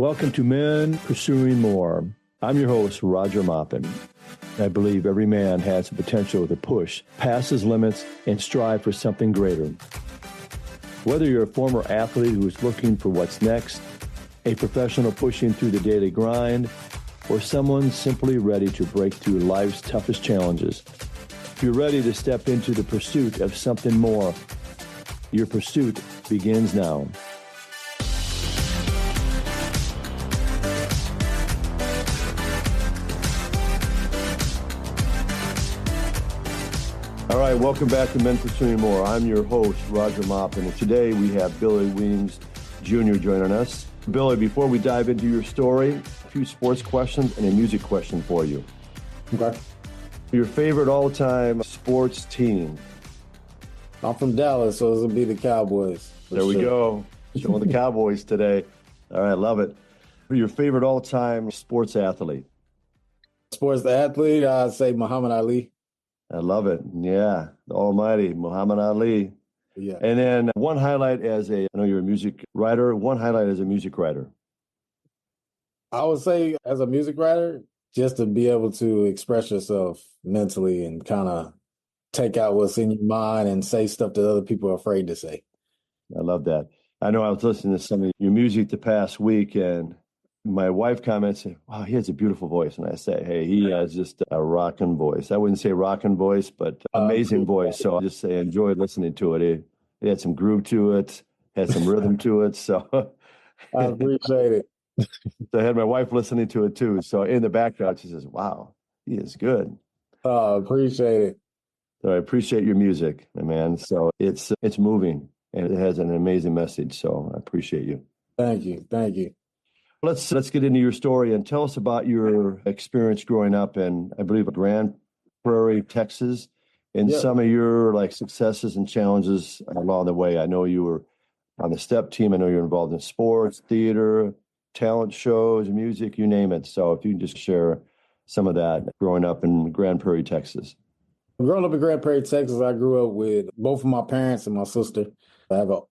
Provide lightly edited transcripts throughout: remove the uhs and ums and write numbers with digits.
Welcome to Men Pursuing More. I'm your host, Roger Maupin. I believe every man has the potential to push past his limits and strive for something greater. Whether you're a former athlete who is looking for what's next, a professional pushing through the daily grind, or someone simply ready to break through life's toughest challenges, you're ready to step into the pursuit of something more. Your pursuit begins now. All right, welcome back to Men Pursuing More. I'm your host, Roger Maupin, and today we have Billy Weems Jr. joining us. Billy, before we dive into your story, a few sports questions and a music question for you. Okay. Your favorite all-time sports team? I'm from Dallas, so this will be the Cowboys. There we go. Showing the Cowboys today. All right, love it. Your favorite all-time sports athlete? Sports athlete, I'd say Muhammad Ali. I love it. Yeah, the almighty Muhammad Ali. Yeah. And then one highlight I know you're a music writer, one highlight as a music writer. I would say as a music writer, just to be able to express yourself mentally and kind of take out what's in your mind and say stuff that other people are afraid to say. I love that. I know I was listening to some of your music the past week, and my wife comments, wow, he has a beautiful voice. And I say, hey, he has just a rockin' voice. I wouldn't say rockin' voice, but amazing voice. So I just say, enjoyed listening to it. It had some groove to it, had some rhythm to it. So I appreciate it. So I had my wife listening to it too. So in the background, she says, wow, he is good. Appreciate it. So I appreciate your music, my man. So it's moving and it has an amazing message. So I appreciate you. Thank you. Thank you. Let's get into your story and tell us about your experience growing up in, I believe, Grand Prairie, Texas, and some of your successes and challenges along the way. I know you were on the step team. I know you're involved in sports, theater, talent shows, music, you name it. So if you can just share some of that growing up in Grand Prairie, Texas. Growing up in Grand Prairie, Texas, I grew up with both of my parents and my sister. I have an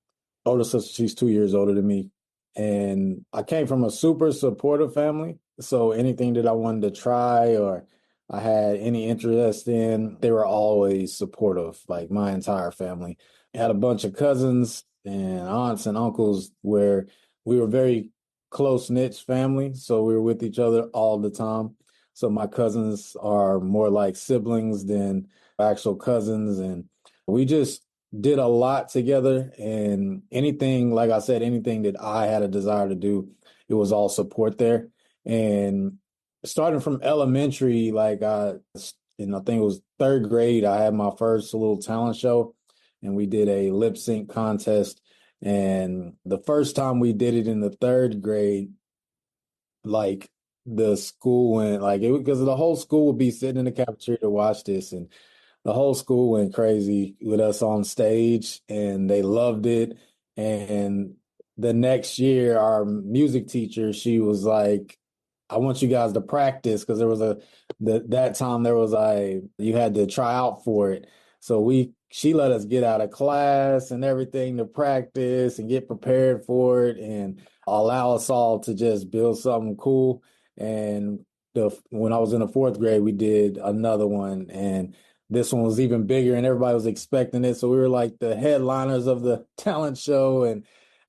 older sister. She's 2 years older than me. And I came from a super supportive family. So anything that I wanted to try or I had any interest in, they were always supportive, like my entire family. I had a bunch of cousins and aunts and uncles where we were very close-knit family. So we were with each other all the time. So my cousins are more like siblings than actual cousins. And we just did a lot together, and anything, like I said, anything that I had a desire to do, it was all support there. And starting from elementary, I think it was third grade, I had my first little talent show, and we did a lip sync contest. And the first time we did it in the third grade, the school went because the whole school would be sitting in the cafeteria to watch this, and the whole school went crazy with us on stage, and they loved it. And the next year, our music teacher, she was like, I want you guys to practice, because there was that time there was you had to try out for it. So she let us get out of class and everything to practice and get prepared for it and allow us all to just build something cool. And when I was in the fourth grade, we did another one, and this one was even bigger, and everybody was expecting it. So we were like the headliners of the talent show, and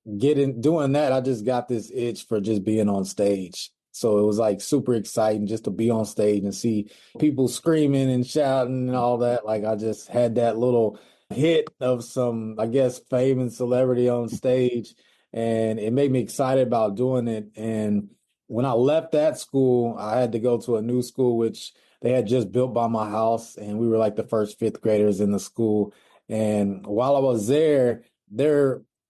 doing that, I just got this itch for just being on stage. So it was super exciting just to be on stage and see people screaming and shouting and all that. I just had that little hit of some, I guess, fame and celebrity on stage, and it made me excited about doing it. And when I left that school, I had to go to a new school, which they had just built by my house, and we were like the first fifth graders in the school. And while I was there, they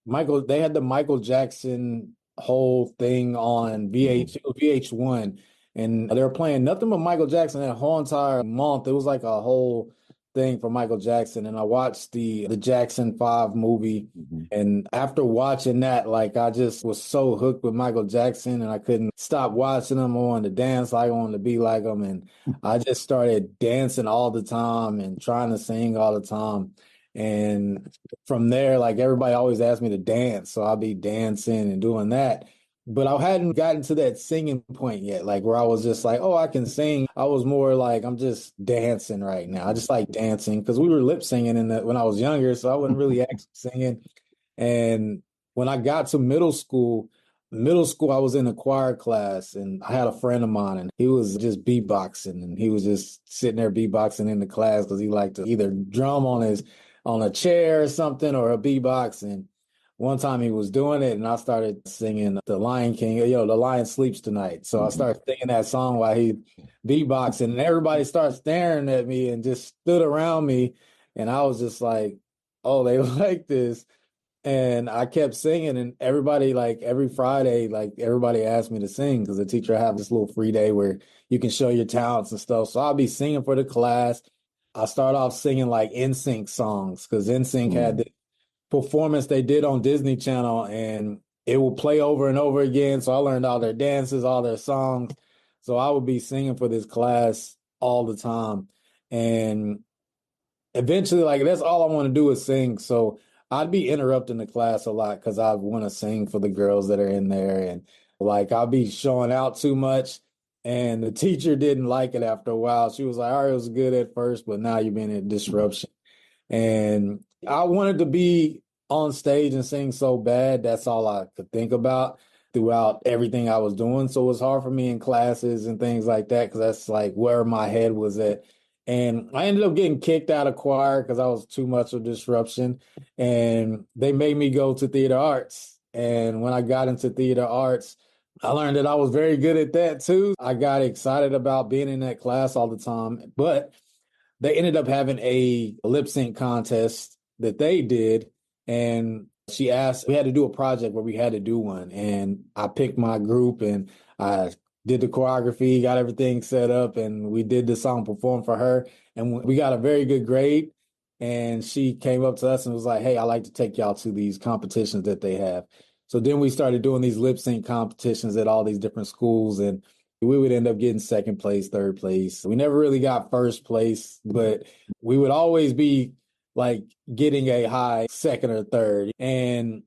had the Michael Jackson whole thing on VH1, and they were playing nothing but Michael Jackson that whole entire month. It was like a whole thing for Michael Jackson. And I watched the Jackson 5 movie. Mm-hmm. And after watching that, I just was so hooked with Michael Jackson, and I couldn't stop watching him. I wanted to dance like I wanted to be like him. And I just started dancing all the time and trying to sing all the time. And from there, everybody always asked me to dance. So I'll be dancing and doing that. but I hadn't gotten to that singing point yet, like where I was just like, oh, I can sing. I was more like, I'm just dancing right now. I just like dancing because we were lip singing when I was younger, so I wasn't really actually singing. And when I got to middle school, I was in a choir class and I had a friend of mine and he was just beatboxing and he was just sitting there beatboxing in the class because he liked to either drum on a chair or something or a beatbox. And one time he was doing it and I started singing The Lion King, The Lion Sleeps Tonight. So I started singing that song while he beatboxing and everybody started staring at me and just stood around me. And I was just like, oh, they like this. And I kept singing, and everybody, like every Friday, like everybody asked me to sing because the teacher have this little free day where you can show your talents and stuff. So I'll be singing for the class. I start off singing like NSYNC songs because NSYNC had the performance they did on Disney Channel, and it will play over and over again. So I learned all their dances, all their songs. So I would be singing for this class all the time. And eventually, like that's all I want to do is sing. So I'd be interrupting the class a lot because I want to sing for the girls that are in there, and like I'll be showing out too much. And the teacher didn't like it after a while. She was like, "All right, it was good at first, but now you've been a disruption." And I wanted to be on stage and sing so bad. That's all I could think about throughout everything I was doing. So it was hard for me in classes and things like that because that's like where my head was at. And I ended up getting kicked out of choir because I was too much of a disruption. And they made me go to theater arts. And when I got into theater arts, I learned that I was very good at that too. I got excited about being in that class all the time. But they ended up having a lip sync contest that they did. And she asked, we had to do a project where we had to do one. And I picked my group and I did the choreography, got everything set up, and we did the song perform for her. And we got a very good grade. And she came up to us and was like, hey, I like to take y'all to these competitions that they have. So then we started doing these lip sync competitions at all these different schools. And we would end up getting second place, third place. We never really got first place, but we would always be like getting a high second or third. And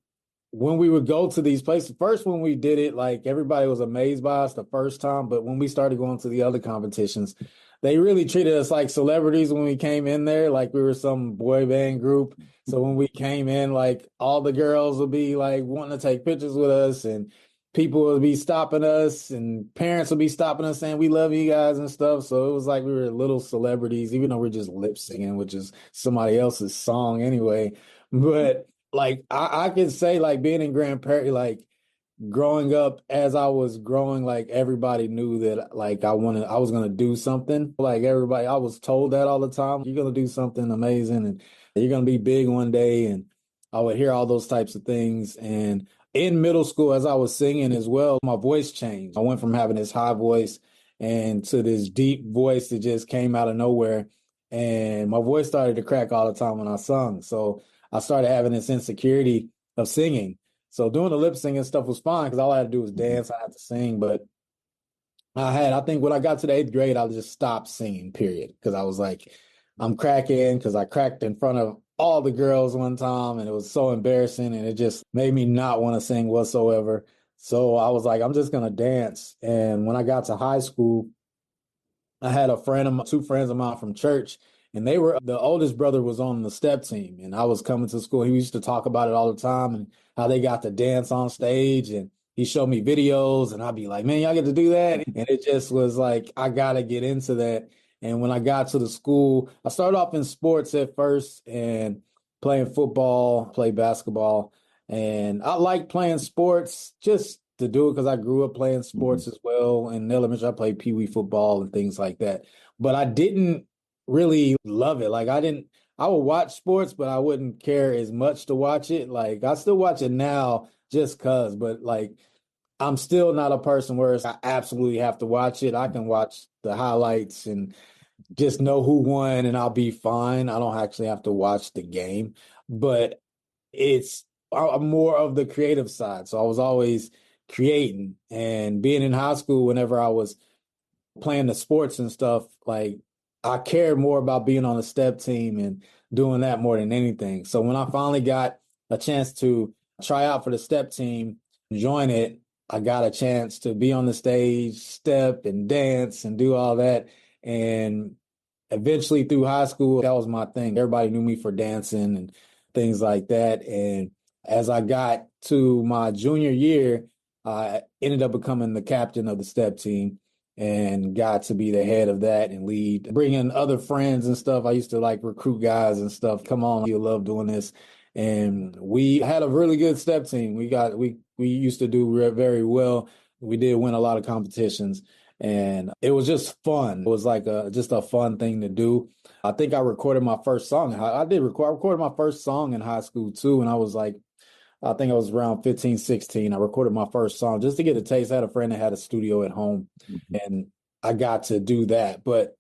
when we would go to these places, first when we did it, like everybody was amazed by us the first time. But when we started going to the other competitions, they really treated us like celebrities when we came in there, like we were some boy band group. So when we came in, like all the girls would be like wanting to take pictures with us and people would be stopping us and parents would be stopping us saying, we love you guys and stuff. So it was like we were little celebrities, even though we're just lip singing, which is somebody else's song anyway. But like I can say like being in Grand Prairie, like growing up as I was growing, like everybody knew that like I was gonna do something. Like everybody, I was told that all the time. You're gonna do something amazing and you're gonna be big one day. And I would hear all those types of things. And in middle school, as I was singing as well, my voice changed. I went from having this high voice and to this deep voice that just came out of nowhere. And my voice started to crack all the time when I sung. So I started having this insecurity of singing. So doing the lip singing stuff was fine because all I had to do was dance. I had to sing, but I think when I got to the eighth grade, I just stopped singing, period. Because I was like, I'm cracking because I cracked in front of all the girls one time and it was so embarrassing and it just made me not want to sing whatsoever. So I was like, I'm just going to dance. And when I got to high school, I had two friends of mine from church, and the oldest brother was on the step team, and I was coming to school. He used to talk about it all the time and how they got to dance on stage, and he showed me videos, and I'd be like, man, y'all get to do that? And it just was like, I got to get into that. And when I got to the school, I started off in sports at first and playing football, play basketball. And I like playing sports just to do it because I grew up playing sports as well. In elementary, I played pee wee football and things like that. But I didn't really love it. I would watch sports, but I wouldn't care as much to watch it. Like, I still watch it now just because, but like, I'm still not a person where I absolutely have to watch it. I can watch the highlights and just know who won and I'll be fine. I don't actually have to watch the game, but I'm more of the creative side. So I was always creating and being in high school whenever I was playing the sports and stuff, like I cared more about being on the step team and doing that more than anything. So when I finally got a chance to try out for the step team, join it, I got a chance to be on the stage, step and dance and do all that. And eventually through high school, that was my thing. Everybody knew me for dancing and things like that. And as I got to my junior year, I ended up becoming the captain of the step team and got to be the head of that and lead, bring in other friends and stuff. I used to like recruit guys and stuff. Come on, you love doing this. And we had a really good step team. We used to do very well. We did win a lot of competitions, and it was just fun. It was like just a fun thing to do. I think I recorded my first song. I recorded my first song in high school too, and I think I was around 15, 16. I recorded my first song just to get a taste. I had a friend that had a studio at home, and I got to do that. But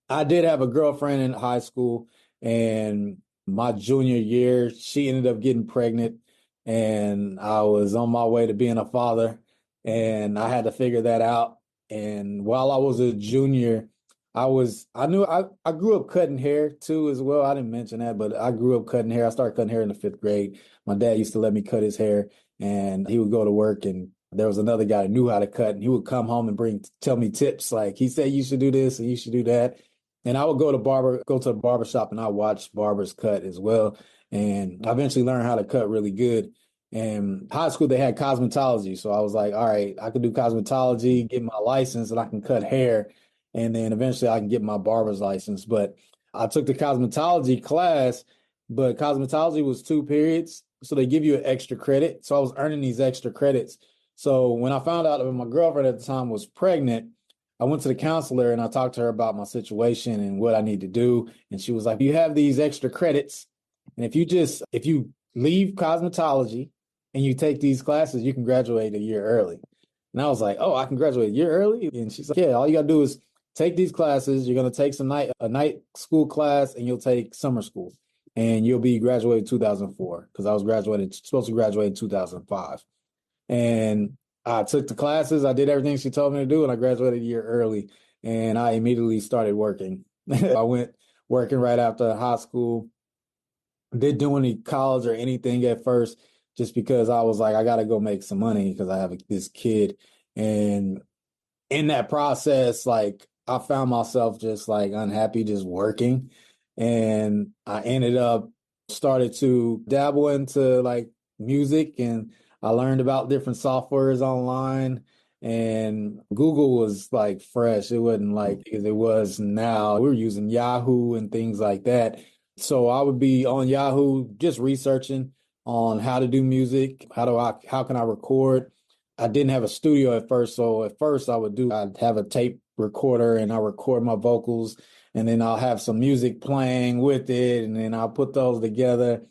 I did have a girlfriend in high school, and my junior year, she ended up getting pregnant, and I was on my way to being a father, and I had to figure that out. And while I was a junior, I grew up cutting hair too as well. I didn't mention that, but I grew up cutting hair. I started cutting hair in the fifth grade. My dad used to let me cut his hair, and he would go to work, and there was another guy who knew how to cut, and he would come home and tell me tips. Like he said, you should do this and you should do that. And I would go to the barber shop, and I watched barbers cut as well. And I eventually learned how to cut really good. And high school, they had cosmetology. So I was like, all right, I could do cosmetology, get my license, and I can cut hair. And then eventually I can get my barber's license. But I took the cosmetology class, but cosmetology was 2 periods. So they give you an extra credit. So I was earning these extra credits. So when I found out that my girlfriend at the time was pregnant, I went to the counselor and I talked to her about my situation and what I need to do. And she was like, you have these extra credits. And if you leave cosmetology and you take these classes, you can graduate a year early. And I was like, oh, I can graduate a year early? And she's like, yeah, all you got to do is take these classes. You're going to take a night school class, and you'll take summer school. And you'll be graduated in 2004, because I was supposed to graduate in 2005. And I took the classes. I did everything she told me to do, and I graduated a year early. And I immediately started working. I went working right after high school. Didn't do any college or anything at first, just because I was like, I got to go make some money because I have this kid. And in that process, like I found myself just like unhappy, just working. And I ended up started to dabble into like music, and I learned about different softwares online, and Google was like fresh. It wasn't like as it was now. We were using Yahoo and things like that. So I would be on Yahoo just researching on how to do music, how can I record. I didn't have a studio at first, so at first I'd have a tape recorder and I record my vocals, and then I'll have some music playing with it, and then I'll put those together,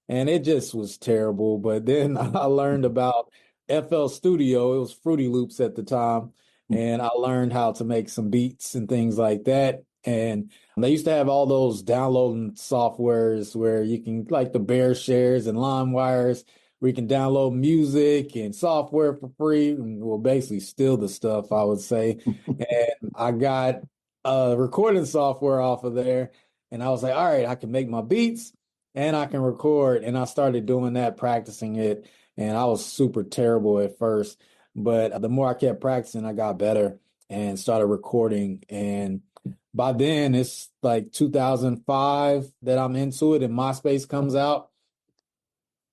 and it just was terrible. But then I learned about FL Studio. It was Fruity Loops at the time, and I learned how to make some beats and things like that. And they used to have all those downloading softwares where you can, like the Bear Shares and LimeWires, where you can download music and software for free. Well, basically steal the stuff, I would say. And I got recording software off of there. And I was like, all right, I can make my beats and I can record. And I started doing that, practicing it. And I was super terrible at first. But the more I kept practicing, I got better and started recording. And by then, it's like 2005 that I'm into it, and MySpace comes out.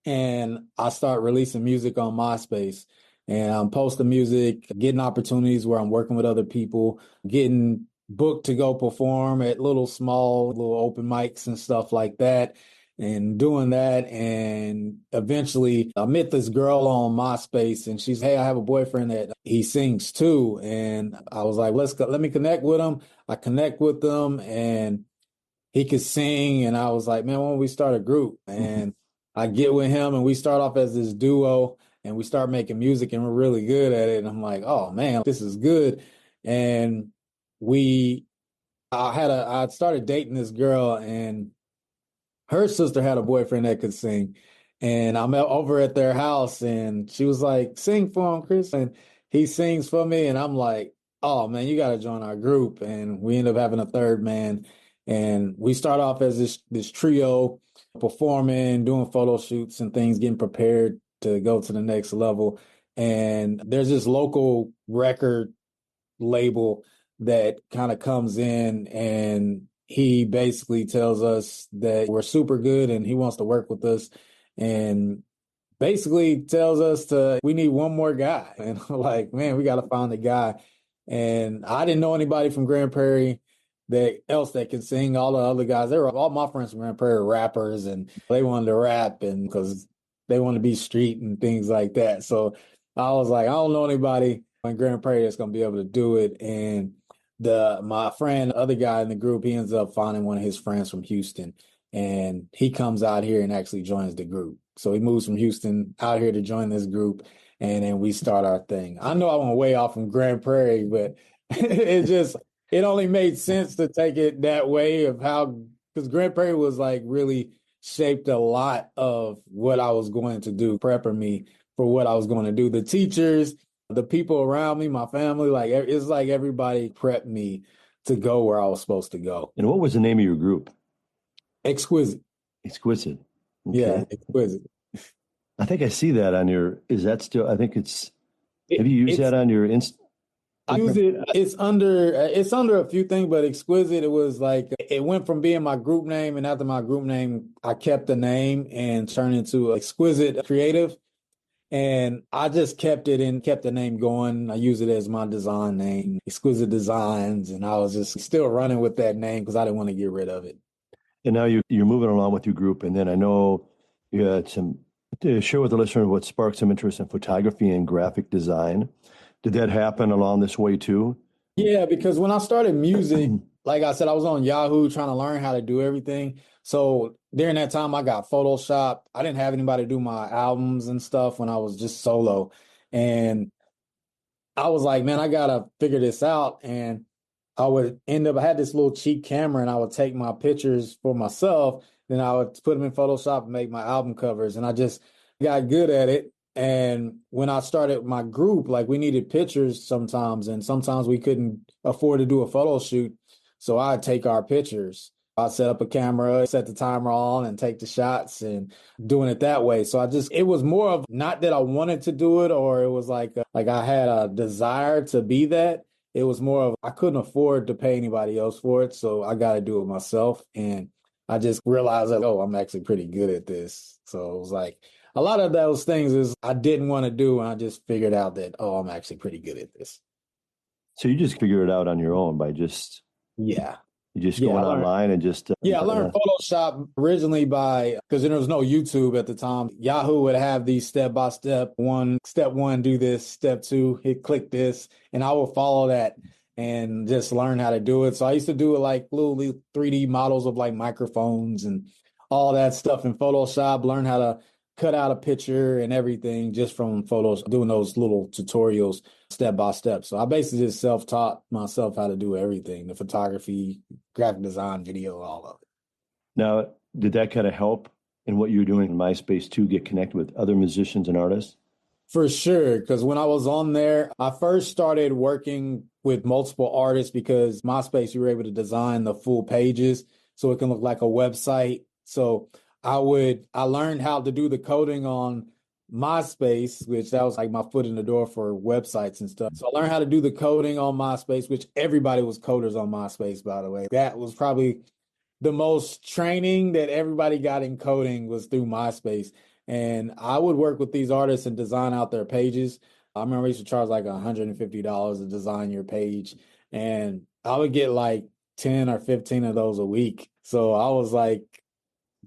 And I start releasing music on MySpace, and I'm posting music, getting opportunities where I'm working with other people, getting booked to go perform at little open mics and stuff like that, and doing that. And eventually I met this girl on MySpace, and she's, hey, I have a boyfriend that he sings too. And I was like, let me connect with him. I connect with them, and he could sing. And I was like, man, why don't we start a group? And I get with him, and we start off as this duo, and we start making music, and we're really good at it. And I'm like, oh man, this is good. And I started dating this girl, and her sister had a boyfriend that could sing. And I'm over at their house, and she was like, sing for him, Chris. And he sings for me. And I'm like, oh man, you got to join our group. And we end up having a third man. And we start off as this trio, performing, doing photo shoots and things, getting prepared to go to the next level. And there's this local record label that kind of comes in, and he basically tells us that we're super good and he wants to work with us, and basically tells us we need one more guy. And I'm like, man, we got to find a guy. And I didn't know anybody from Grand Prairie that can sing. All the other guys, all my friends from Grand Prairie rappers, and they wanted to rap, and because they want to be street and things like that. So I was like, I don't know anybody in Grand Prairie that's going to be able to do it. And my friend, the other guy in the group, he ends up finding one of his friends from Houston, and he comes out here and actually joins the group. So he moves from Houston out here to join this group, and then we start our thing. I know I went way off from Grand Prairie, but it only made sense to take it that way of how, because Grand Prairie was like really shaped a lot of what I was going to do, prepping me for what I was going to do. The teachers, the people around me, my family, like it's like everybody prepped me to go where I was supposed to go. And what was the name of your group? Exquisite. Exquisite. Okay. Yeah, Exquisite. I think I see that on is that still, I think have you used that on your I use it. It's under a few things, but Exquisite, it was like, it went from being my group name, and after my group name, I kept the name and turned into Exquisite Creative. And I just kept it and kept the name going. I use it as my design name, Exquisite Designs. And I was just still running with that name because I didn't want to get rid of it. And now you're moving along with your group. And then I know you had to share with the listener what sparked some interest in photography and graphic design. Did that happen along this way too? Yeah, because when I started music, like I said, I was on Yahoo trying to learn how to do everything. So during that time, I got Photoshop. I didn't have anybody do my albums and stuff when I was just solo. And I was like, man, I gotta figure this out. And I had this little cheap camera, and I would take my pictures for myself. Then I would put them in Photoshop and make my album covers. And I just got good at it. And when I started my group, like, we needed pictures sometimes, and sometimes we couldn't afford to do a photo shoot. So I'd take our pictures. I'd set up a camera, set the timer on, and take the shots, and doing it that way. So it was more of not that I wanted to do it, or it was like I had a desire to be that. It was more of I couldn't afford to pay anybody else for it, so I got to do it myself. And I just realized that, oh, I'm actually pretty good at this. So it was like a lot of those things is I didn't want to do, and I just figured out that, oh, I'm actually pretty good at this. So you just figured it out on your own by just Yeah. going online and just I learned Photoshop originally because there was no YouTube at the time. Yahoo would have these step by step step one, do this, step two, click this, and I would follow that and just learn how to do it. So I used to do it like little 3D models of like microphones and all that stuff in Photoshop, learn how to cut out a picture and everything just from photos, doing those little tutorials step by step. So I basically just self-taught myself how to do everything, the photography, graphic design, video, all of it. Now, did that kind of help in what you're doing in MySpace to get connected with other musicians and artists? For sure, because when I was on there, I first started working with multiple artists because MySpace, you were able to design the full pages so it can look like a website. So I learned how to do the coding on MySpace, which that was like my foot in the door for websites and stuff. So I learned how to do the coding on MySpace, which everybody was coders on MySpace, by the way. That was probably the most training that everybody got in coding was through MySpace. And I would work with these artists and design out their pages. I remember I used to charge like $150 to design your page. And I would get like 10 or 15 of those a week. So I was like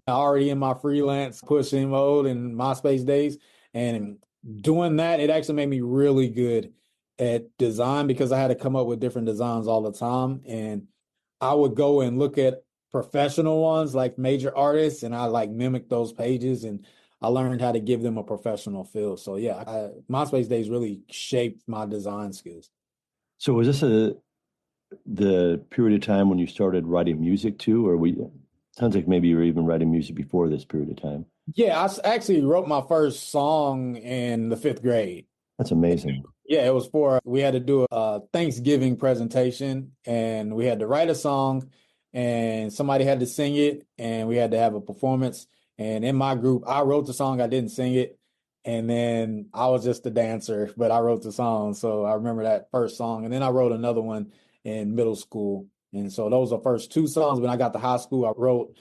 already in my freelance pushing mode in MySpace days. And doing that, it actually made me really good at design because I had to come up with different designs all the time. And I would go and look at professional ones like major artists, and I like mimic those pages, and I learned how to give them a professional feel. So yeah, MySpace days really shaped my design skills. So was this the period of time when you started writing music too, or sounds like maybe you were even writing music before this period of time? Yeah, I actually wrote my first song in the 5th grade. That's amazing. Yeah, we had to do a Thanksgiving presentation, and we had to write a song, and somebody had to sing it, and we had to have a performance. And in my group, I wrote the song, I didn't sing it. And then I was just a dancer, but I wrote the song. So I remember that first song. And then I wrote another one in middle school. And so those are the first two songs. When I got to high school, I wrote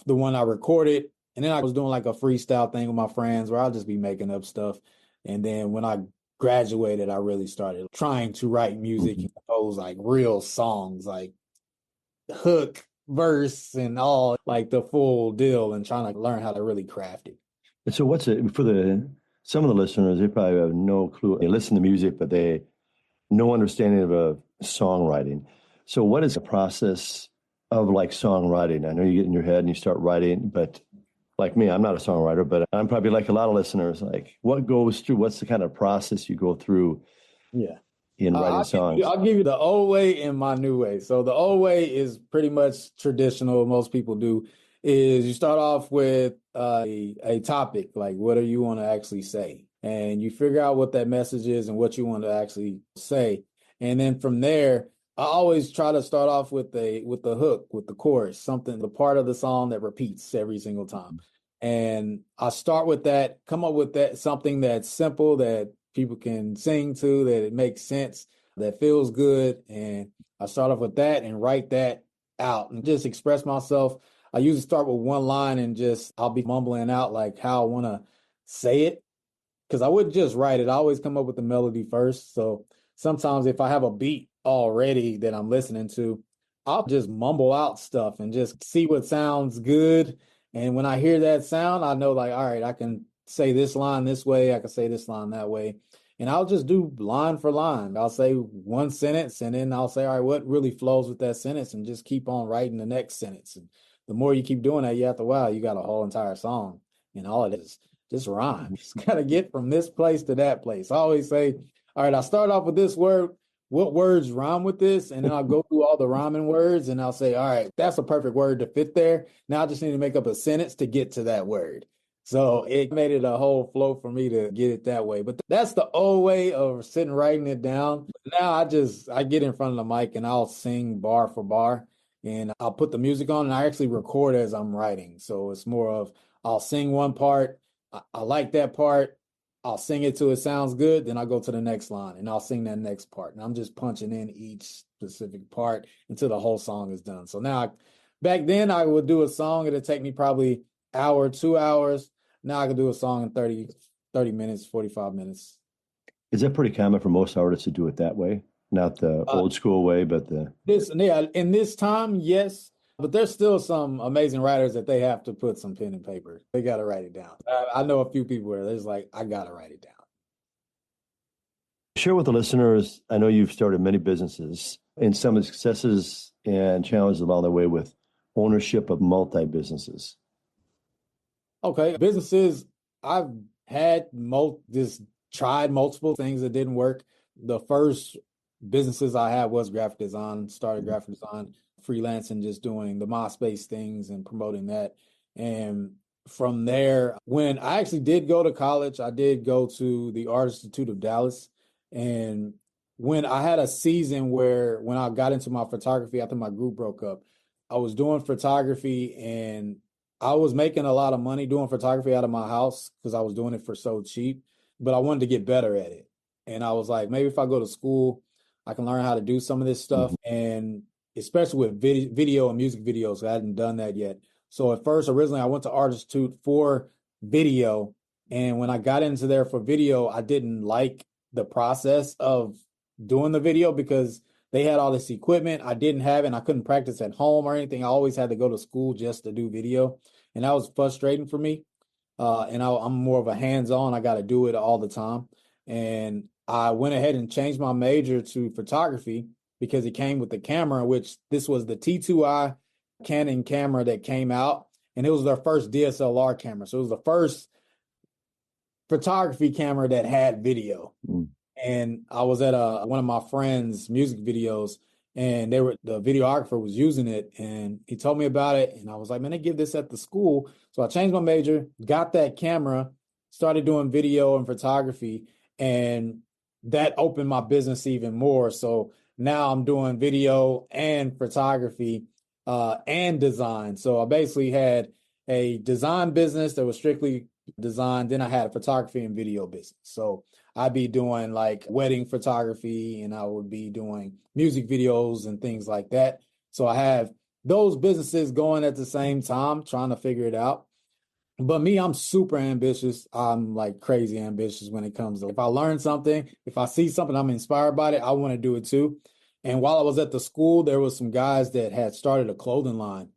the one I recorded. And then I was doing like a freestyle thing with my friends where I'll just be making up stuff. And then when I graduated, I really started trying to write music and compose like real songs, like hook, verse, and all like the full deal, and trying to learn how to really craft it. And so what's it for some of the listeners, they probably have no clue. They listen to music, but they no understanding of songwriting. So what is the process of like songwriting? I know you get in your head and you start writing, but like me, I'm not a songwriter, but I'm probably like a lot of listeners, like what's the kind of process you go through Yeah. in writing songs? I'll give you the old way and my new way. So the old way is pretty much traditional. Most people do is you start off with a topic, like what do you want to actually say? And you figure out what that message is and what you want to actually say. And then from there, I always try to start off with the hook, with the chorus, something, the part of the song that repeats every single time. And I start with that, come up with that, something that's simple that people can sing to, that it makes sense, that feels good. And I start off with that and write that out and just express myself. I usually start with one line and I'll be mumbling out like how I want to say it. Because I wouldn't just write it. I always come up with the melody first. So sometimes if I have a beat already that I'm listening to, I'll just mumble out stuff and just see what sounds good. And when I hear that sound, I know like, all right, I can say this line this way. I can say this line that way. And I'll just do line for line. I'll say one sentence and then I'll say, all right, what really flows with that sentence, and just keep on writing the next sentence. And the more you keep doing that, after a while, you got a whole entire song. And all it is just rhyme. Just got to get from this place to that place. I always say, all right, I'll start off with this word. What words rhyme with this? And then I'll go through all the rhyming words and I'll say, all right, that's a perfect word to fit there. Now I just need to make up a sentence to get to that word. So it made it a whole flow for me to get it that way. But that's the old way of sitting, writing it down. Now I get in front of the mic and I'll sing bar for bar, and I'll put the music on and I actually record as I'm writing. So it's more of I'll sing one part. I like that part. I'll sing it till it sounds good. Then I'll go to the next line and I'll sing that next part. And I'm just punching in each specific part until the whole song is done. So back then I would do a song. It'd take me probably hour, 2 hours. Now I can do a song in 30 minutes, 45 minutes. Is that pretty common for most artists to do it that way? Not the old school way, but in this time, yes. But there's still some amazing writers that they have to put some pen and paper. They got to write it down. I know a few people where there's like, I got to write it down. Share with the listeners, I know you've started many businesses and some successes and challenges along the way with ownership of multi-businesses. Okay. Businesses, I've had tried multiple things that didn't work. The first businesses I had was graphic design, started graphic design, freelancing, just doing the MySpace things and promoting that. And from there, when I actually did go to college, I did go to the Art Institute of Dallas. And when I had a season where when I got into my photography after my group broke up, I was doing photography and I was making a lot of money doing photography out of my house because I was doing it for so cheap, but I wanted to get better at it. And I was like, maybe if I go to school, I can learn how to do some of this stuff. And especially with video and music videos, I hadn't done that yet. So originally I went to Art Institute for video. And when I got into there for video, I didn't like the process of doing the video because they had all this equipment I didn't have, and I couldn't practice at home or anything. I always had to go to school just to do video. And that was frustrating for me. I'm more of a hands-on. I got to do it all the time. And I went ahead and changed my major to photography because it came with the camera, which this was the T2i Canon camera that came out. And it was their first DSLR camera. So it was the first photography camera that had video. And I was at one of my friends' music videos, and the videographer was using it, and he told me about it. And I was like, man, they give this at the school. So I changed my major, got that camera, started doing video and photography, and that opened my business even more. So now I'm doing video and photography and design. So I basically had a design business that was strictly design. Then I had a photography and video business. So I'd be doing like wedding photography and I would be doing music videos and things like that. So I have those businesses going at the same time, trying to figure it out. But me, I'm super ambitious. I'm like crazy ambitious when it comes to if I learn something, if I see something, I'm inspired by it, I want to do it too. And while I was at the school, there was some guys that had started a clothing line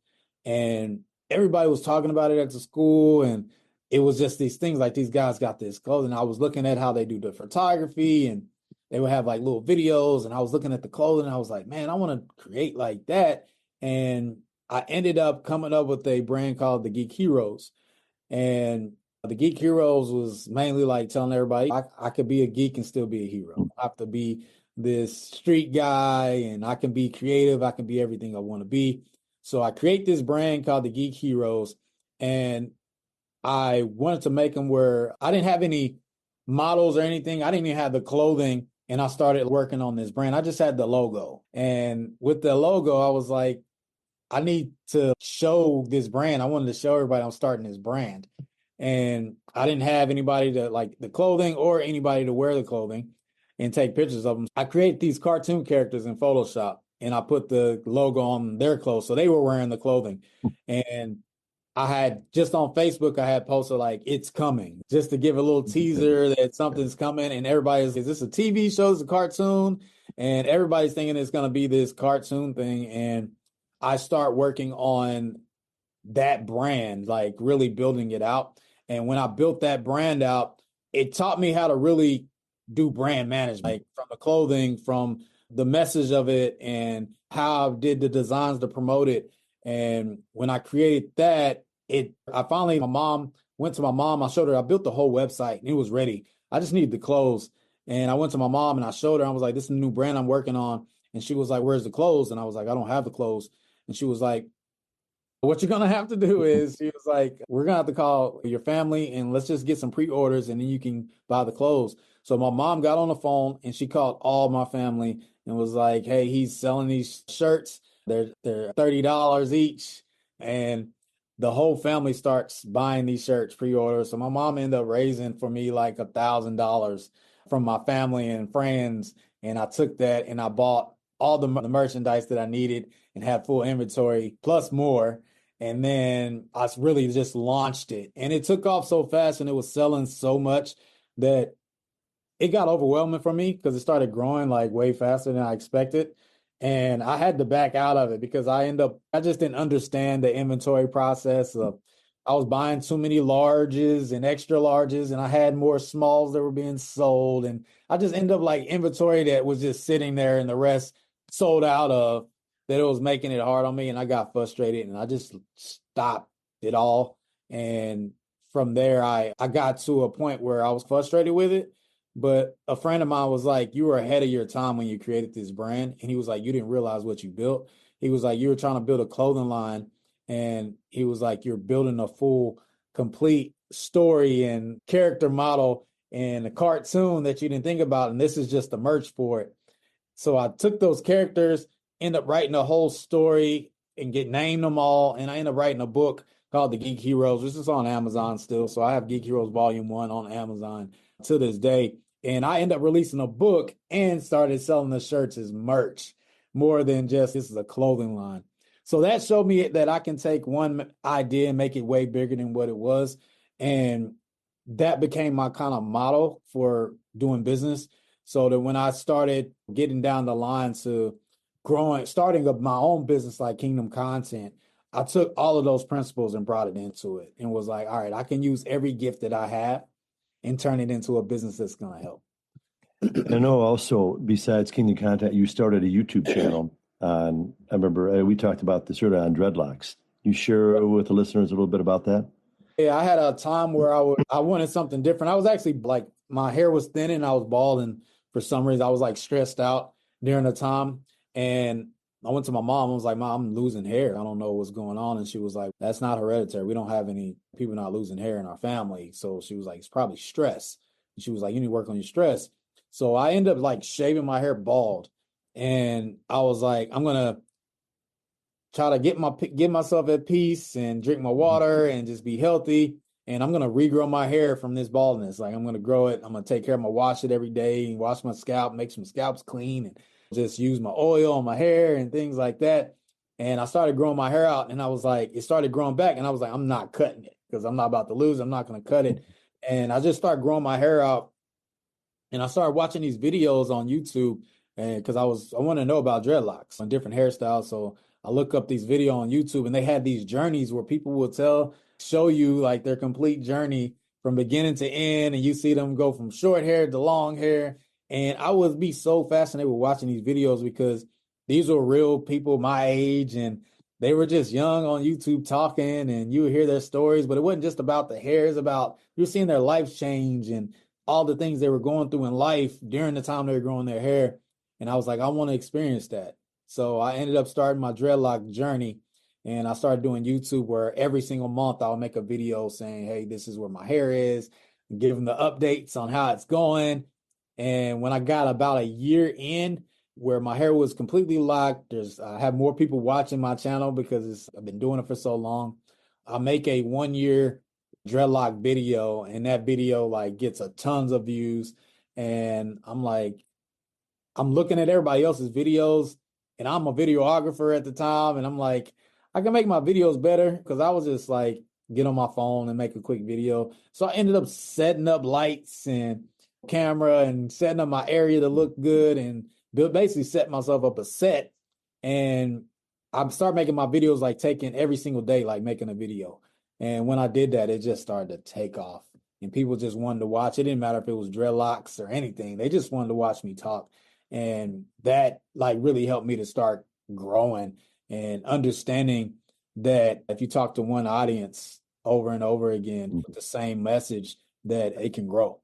and everybody was talking about it at the school. And it was just these things like these guys got this clothing. I was looking at how they do the photography and they would have like little videos. And I was looking at the clothing and I was like, man, I want to create like that. And I ended up coming up with a brand called the Geek Heroes. And the Geek Heroes was mainly like telling everybody I could be a geek and still be a hero. I have to be this street guy and I can be creative. I can be everything I want to be. So I create this brand called the Geek Heroes. And I wanted to make them where I didn't have any models or anything. I didn't even have the clothing. And I started working on this brand. I just had the logo. And with the logo, I was like, I need to show this brand. I wanted to show everybody I'm starting this brand. And I didn't have anybody to like the clothing or anybody to wear the clothing and take pictures of them. I create these cartoon characters in Photoshop and I put the logo on their clothes. So they were wearing the clothing. And I had just on Facebook, I had posted like, it's coming, just to give a little teaser that something's coming. And everybody's, is this a TV show? Is a cartoon? And everybody's thinking it's going to be this cartoon thing. And I start working on that brand, like really building it out. And when I built that brand out, it taught me how to really do brand management, like from the clothing, from the message of it, and how I did the designs to promote it. And when I created that, my mom went to my mom. I showed her, I built the whole website and it was ready. I just needed the clothes. And I went to my mom and I showed her, I was like, this is a new brand I'm working on. And she was like, where's the clothes? And I was like, I don't have the clothes. And she was like, what you're going to have to do is, she was like, we're going to have to call your family and let's just get some pre-orders and then you can buy the clothes. So my mom got on the phone and she called all my family and was like, hey, he's selling these shirts. They're $30 each. And the whole family starts buying these shirts pre-orders. So my mom ended up raising for me like $1,000 from my family and friends. And I took that and I bought all the merchandise that I needed and had full inventory plus more. And then I really just launched it. And it took off so fast and it was selling so much that it got overwhelming for me because it started growing like way faster than I expected. And I had to back out of it because I just didn't understand the inventory process of I was buying too many larges and extra larges and I had more smalls that were being sold. And I just ended up like inventory that was just sitting there and the rest sold out of, that it was making it hard on me. And I got frustrated and I just stopped it all. And from there, I got to a point where I was frustrated with it. But a friend of mine was like, you were ahead of your time when you created this brand. And he was like, you didn't realize what you built. He was like, you were trying to build a clothing line. And he was like, you're building a full, complete story and character model and a cartoon that you didn't think about. And this is just the merch for it. So I took those characters, ended up writing a whole story and named them all. And I ended up writing a book called The Geek Heroes, which is on Amazon still. So I have Geek Heroes Volume 1 on Amazon to this day. And I ended up releasing a book and started selling the shirts as merch more than just this is a clothing line. So that showed me that I can take one idea and make it way bigger than what it was. And that became my kind of model for doing business. So that when I started getting down the line to starting up my own business like Kingdom Kontent, I took all of those principles and brought it into it and was like, all right, I can use every gift that I have and turn it into a business that's going to help. I know also, besides Kingdom Kontent, you started a YouTube channel on, I remember we talked about this earlier on dreadlocks. You share with the listeners a little bit about that? Yeah, I had a time where I wanted something different. I was actually like, my hair was thinning, I was balding for some reason. I was like stressed out during the time. And I went to my mom. I was like, Mom, I'm losing hair. I don't know what's going on. And she was like, that's not hereditary. We don't have any people not losing hair in our family. So she was like, it's probably stress. And she was like, you need to work on your stress. So I ended up like shaving my hair bald. And I was like, I'm going to try to get myself at peace and drink my water and just be healthy. and I'm going to regrow my hair from this baldness. Like I'm going to grow it. I'm going to take care of my wash it every day and wash my scalp, make some scalps clean and just use my oil on my hair and things like that. And I started growing my hair out and I was like, it started growing back and I was like, I'm not cutting it because I'm not about to lose. I'm not going to cut it. And I just started growing my hair out and I started watching these videos on YouTube and because I want to know about dreadlocks and different hairstyles. So I look up these videos on YouTube and they had these journeys where people will show you like their complete journey from beginning to end. And you see them go from short hair to long hair. And I would be so fascinated with watching these videos because these were real people my age and they were just young on YouTube talking and you would hear their stories, but it wasn't just about the hair. It's about you're seeing their life change and all the things they were going through in life during the time they were growing their hair. And I was like, I want to experience that. So I ended up starting my dreadlock journey and I started doing YouTube where every single month I'll make a video saying, hey, this is where my hair is, and give them the updates on how it's going. And when I got about a year in where my hair was completely locked, I have more people watching my channel because I've been doing it for so long. I make a 1 year dreadlock video and that video like gets a tons of views. And I'm like, I'm looking at everybody else's videos and I'm a videographer at the time. And I'm like, I can make my videos better because I was just like, get on my phone and make a quick video. So I ended up setting up lights and camera and setting up my area to look good and basically set myself up a set. And I started making my videos like taking every single day, like making a video. And when I did that, it just started to take off and people just wanted to watch. It didn't matter if it was dreadlocks or anything. They just wanted to watch me talk. And that like really helped me to start growing and understanding that if you talk to one audience over and over again with the same message, that it can grow.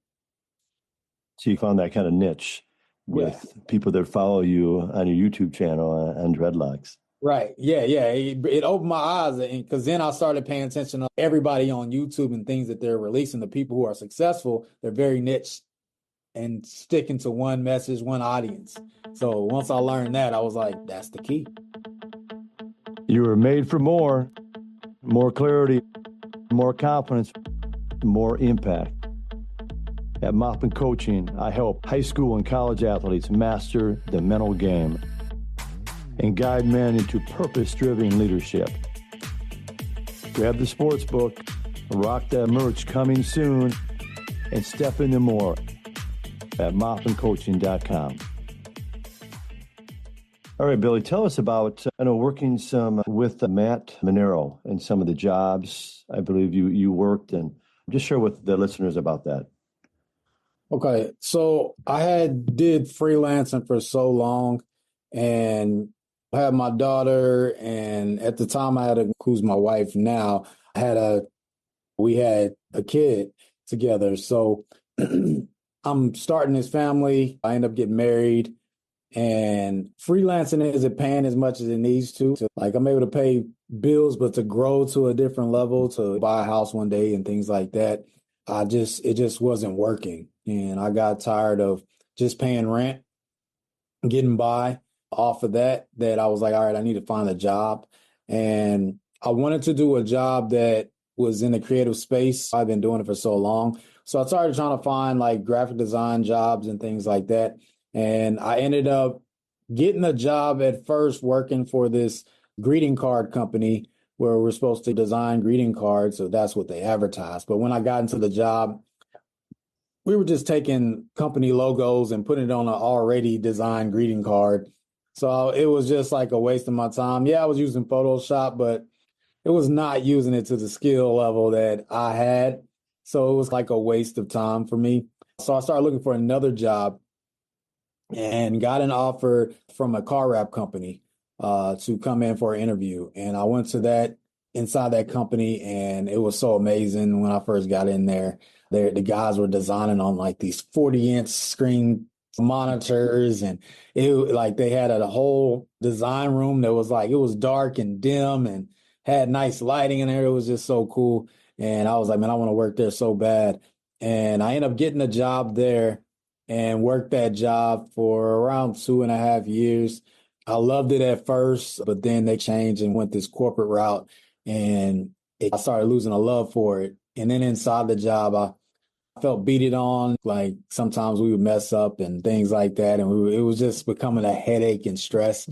So you found that kind of niche with people that follow you on your YouTube channel and dreadlocks. Right. Yeah. It opened my eyes because then I started paying attention to everybody on YouTube and things that they're releasing. The people who are successful, they're very niche and sticking to one message, one audience. So once I learned that, I was like, that's the key. You were made for more clarity, more confidence, more impact. At Maupin Coaching, I help high school and college athletes master the mental game and guide men into purpose-driven leadership. Grab the sports book, rock that merch coming soon, and step into more at maupincoaching.com. All right, Billy, tell us about, working some with Matt Monero and some of the jobs I believe you worked, and just share with the listeners about that. Okay, so I did freelancing for so long, and I had my daughter, and at the time I had who's my wife now, we had a kid together. So I'm starting this family. I end up getting married, and freelancing isn't paying as much as it needs to. So, like I'm able to pay bills, but to grow to a different level, to buy a house one day and things like that, it just wasn't working. And I got tired of just paying rent, getting by off of that I was like, all right, I need to find a job. And I wanted to do a job that was in the creative space. I've been doing it for so long. So I started trying to find like graphic design jobs and things like that. And I ended up getting a job at first working for this greeting card company where we're supposed to design greeting cards. So that's what they advertised. But when I got into the job, we were just taking company logos and putting it on an already designed greeting card. So it was just like a waste of my time. Yeah, I was using Photoshop, but it was not using it to the skill level that I had. So it was like a waste of time for me. So I started looking for another job and got an offer from a car wrap company to come in for an interview. And I went to that inside that company, and it was so amazing when I first got in there. The guys were designing on like these 40-inch screen monitors, and they had a whole design room that was like, it was dark and dim and had nice lighting in there. It was just so cool. And I was like, man, I want to work there so bad. And I ended up getting a job there and worked that job for around 2.5 years. I loved it at first, but then they changed and went this corporate route, and I started losing a love for it. And then inside the job, I felt beaten on. Like sometimes we would mess up and things like that. And it was just becoming a headache and stress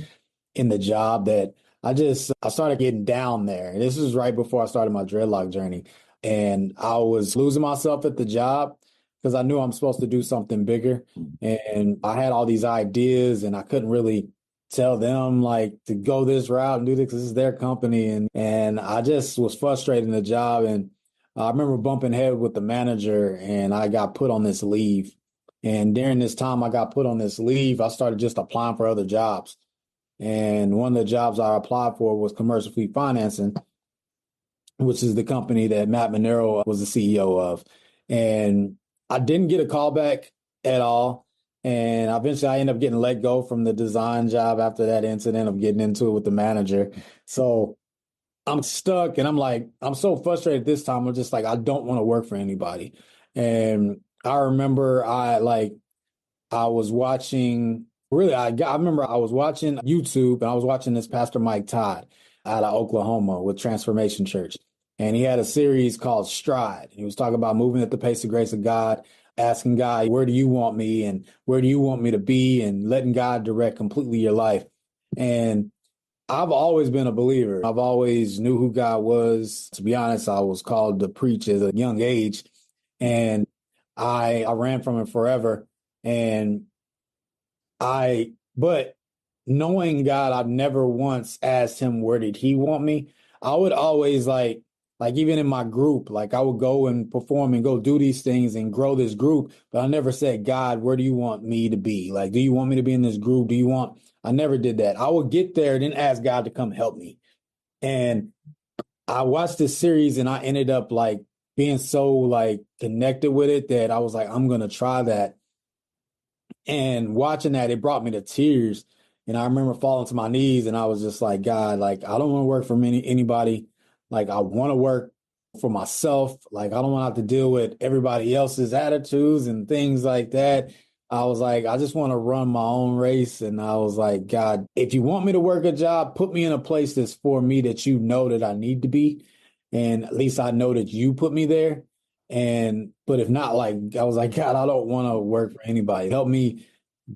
in the job that I started getting down there. And this was right before I started my dreadlock journey. And I was losing myself at the job because I knew I'm supposed to do something bigger. And I had all these ideas and I couldn't really tell them like to go this route and do this because this is their company. And I just was frustrated in the job. And I remember bumping head with the manager and I got put on this leave. And during this time I got put on this leave, I started just applying for other jobs. And one of the jobs I applied for was commercial fleet financing, which is the company that Matt Monero was the CEO of. And I didn't get a call back at all. And eventually I ended up getting let go from the design job after that incident of getting into it with the manager. So I'm stuck and I'm so frustrated this time. I'm just like, I don't want to work for anybody. And I remember I was watching, I remember I was watching YouTube and I was watching this Pastor Mike Todd out of Oklahoma with Transformation Church. And he had a series called Stride. He was talking about moving at the pace of grace of God, asking God, where do you want me and where do you want me to be, and letting God direct completely your life. And I've always been a believer. I've always knew who God was. To be honest, I was called to preach at a young age and I ran from it forever. And but knowing God, I've never once asked him, where did he want me? I would always like even in my group, like I would go and perform and go do these things and grow this group. But I never said, God, where do you want me to be? Like, do you want me to be in this group? I never did that. I would get there and then ask God to come help me. And I watched this series and I ended up like being so like connected with it that I was like, I'm going to try that. And watching that, it brought me to tears. And I remember falling to my knees and I was just like, God, like, I don't want to work for anybody. Like, I want to work for myself. Like, I don't want to have to deal with everybody else's attitudes and things like that. I was like, I just want to run my own race. And I was like, God, if you want me to work a job, put me in a place that's for me that you know that I need to be. And at least I know that you put me there. But if not, like, I was like, God, I don't want to work for anybody. Help me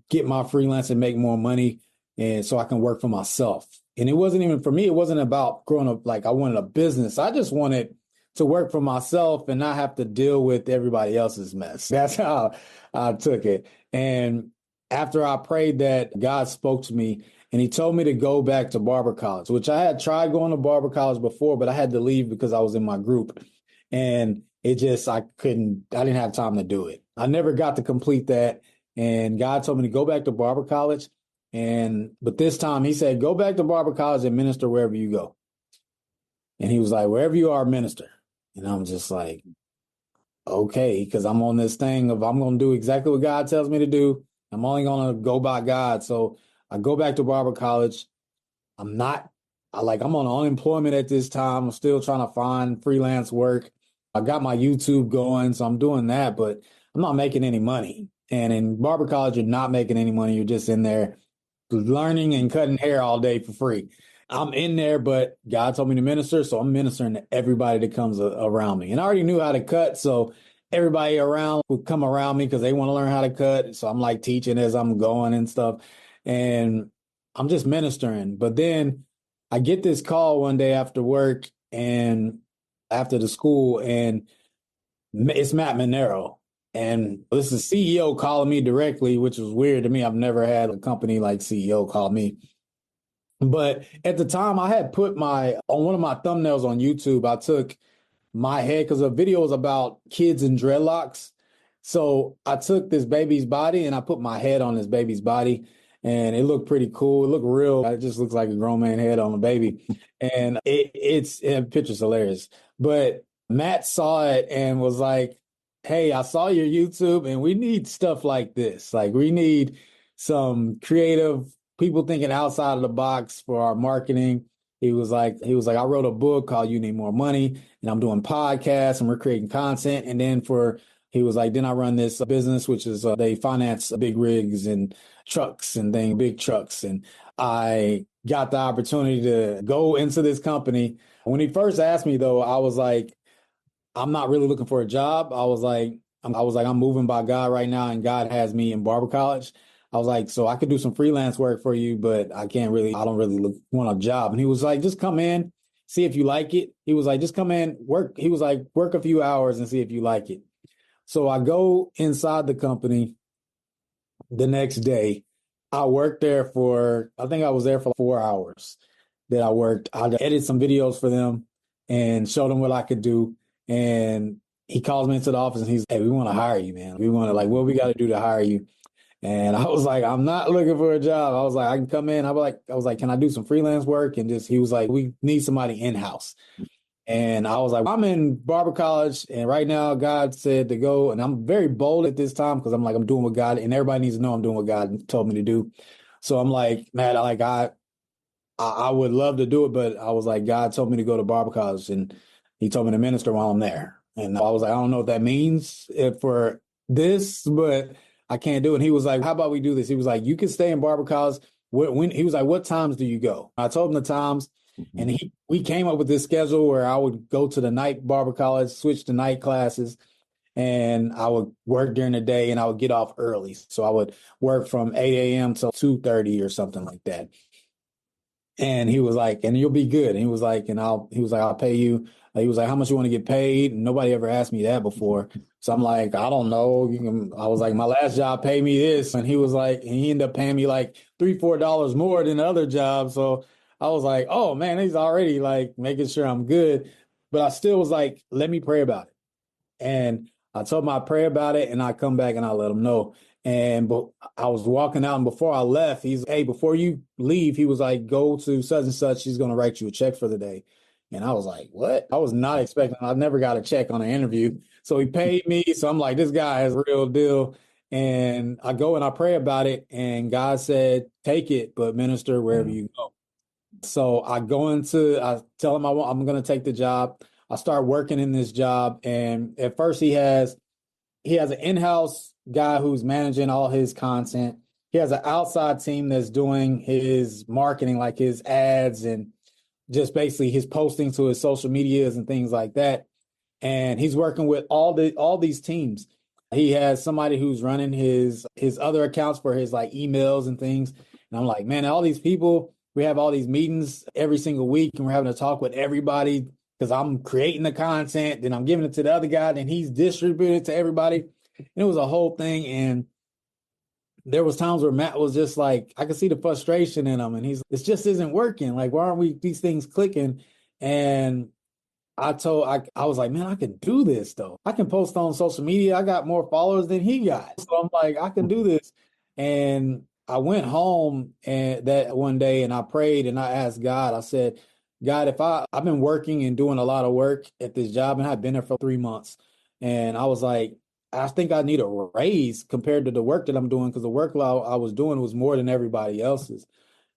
get my freelance and make more money. And so I can work for myself. And it wasn't even for me. It wasn't about growing up. Like I wanted a business. I just wanted to work for myself and not have to deal with everybody else's mess. That's how I took it. And after I prayed that, God spoke to me and he told me to go back to barber college, which I had tried going to barber college before, but I had to leave because I was in my group. And I didn't have time to do it. I never got to complete that. And God told me to go back to barber college. But this time he said, go back to barber college and minister wherever you go. And he was like, wherever you are, minister. And I'm just like, okay, because I'm on this thing of I'm going to do exactly what God tells me to do. I'm only going to go by God. So I go back to barber college. I'm on unemployment at this time. I'm still trying to find freelance work. I got my YouTube going, so I'm doing that, but I'm not making any money. And in barber college, you're not making any money. You're just in there learning and cutting hair all day for free. I'm in there, but God told me to minister, so I'm ministering to everybody that comes around me. And I already knew how to cut, so everybody around would come around me because they want to learn how to cut. So I'm like teaching as I'm going and stuff. And I'm just ministering. But then I get this call one day after work and after the school, and it's Matt Monero. And this is CEO calling me directly, which was weird to me. I've never had a company like CEO call me. But at the time, I had put on one of my thumbnails on YouTube, I took my head because the video was about kids and dreadlocks. So I took this baby's body and I put my head on this baby's body. And it looked pretty cool. It looked real. It just looks like a grown man head on a baby. And the picture's hilarious. But Matt saw it and was like, hey, I saw your YouTube and we need stuff like this. Like we need some creative people thinking outside of the box for our marketing. He was like, I wrote a book called You Need More Money and I'm doing podcasts and we're creating content. And then he was like, then I run this business, which is they finance big rigs and trucks and big trucks. And I got the opportunity to go into this company. When he first asked me, though, I was like, I'm not really looking for a job. I'm moving by God right now, and God has me in barber college. I was like, so I could do some freelance work for you, but I don't really want a job. And he was like, just come in, see if you like it. He was like, just come in, work. He was like, work a few hours and see if you like it. So I go inside the company the next day. I worked there I think I was there for 4 hours that I worked. I edited some videos for them and showed them what I could do. And he calls me into the office and he's, hey, we want to hire you, man. We want to like, what we got to do to hire you? And I was like, I'm not looking for a job. I was like, I can come in. I was like, can I do some freelance work? And he was like, we need somebody in-house. And I was like, I'm in barber college, and right now God said to go. And I'm very bold at this time because I'm like, I'm doing what God, and everybody needs to know I'm doing what God told me to do. So I'm like, man, I would love to do it, but I was like, God told me to go to barber college, and he told me to minister while I'm there. And I was like, I don't know what that means for this, but I can't do it. And he was like, how about we do this? He was like, you can stay in barber college. He was like, what times do you go? I told him the times, and we came up with this schedule where I would go to the night barber college, switch to night classes, and I would work during the day, and I would get off early. So I would work from 8 a.m. till 2:30 or something like that. And he was like, and you'll be good. And he was like, I'll pay you. He was like, how much you want to get paid? And nobody ever asked me that before. So I'm like, I don't know. I was like, my last job paid me this. And he was like, and he ended up paying me like $3, $4 more than the other job. So I was like, oh man, he's already like making sure I'm good. But I still was like, let me pray about it. And I told him I pray about it and I come back and I let him know. But I was walking out, and before I left, hey, before you leave, he was like, go to such and such. She's going to write you a check for the day. And I was like, what? I was not expecting. I never got a check on an interview. So he paid me. So I'm like, this guy is a real deal. And I go and I pray about it. And God said, take it, but minister wherever you go. So I tell him I'm going to take the job. I start working in this job. And at first he has an in-house guy who's managing all his content. He has an outside team that's doing his marketing, like his ads and just basically his posting to his social medias and things like that. And he's working with all these teams. He has somebody who's running his other accounts for his like emails and things. And I'm like, man, all these people, we have all these meetings every single week, and we're having to talk with everybody because I'm creating the content, then I'm giving it to the other guy, then he's distributing it to everybody. And it was a whole thing. And there was times where Matt was just like, I could see the frustration in him, and it just isn't working. Like, why aren't these things clicking? And I was like, man, I can do this though. I can post on social media. I got more followers than he got. So I'm like, I can do this. And I went home and that one day and I prayed and I asked God, I said, God, I've been working and doing a lot of work at this job, and I've been there for 3 months. And I was like, I think I need a raise compared to the work that I'm doing, because the workload I was doing was more than everybody else's.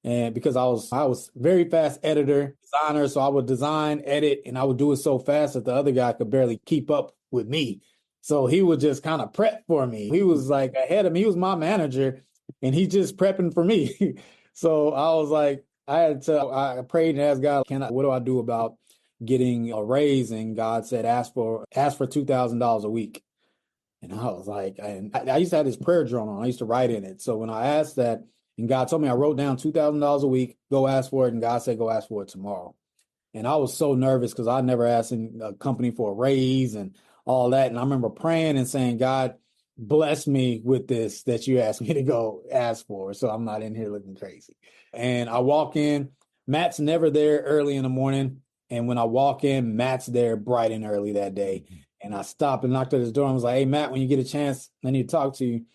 And because I was very fast editor, designer, so I would design, edit, and I would do it so fast that the other guy could barely keep up with me. So he would just kind of prep for me. He was like ahead of me. He was my manager, and he's just prepping for me. So I was like, I prayed and asked God, what do I do about getting a raise? And God said, ask for $2,000 a week. And I was like, and I used to have this prayer journal. I used to write in it. So when I asked that, and God told me, I wrote down $2,000 a week, go ask for it. And God said, go ask for it tomorrow. And I was so nervous because I never asked a company for a raise and all that. And I remember praying and saying, God, bless me with this that you asked me to go ask for, so I'm not in here looking crazy. And I walk in, Matt's never there early in the morning. And when I walk in, Matt's there bright and early that day. And I stopped and knocked at his door and was like, hey, Matt, when you get a chance, I need to talk to you.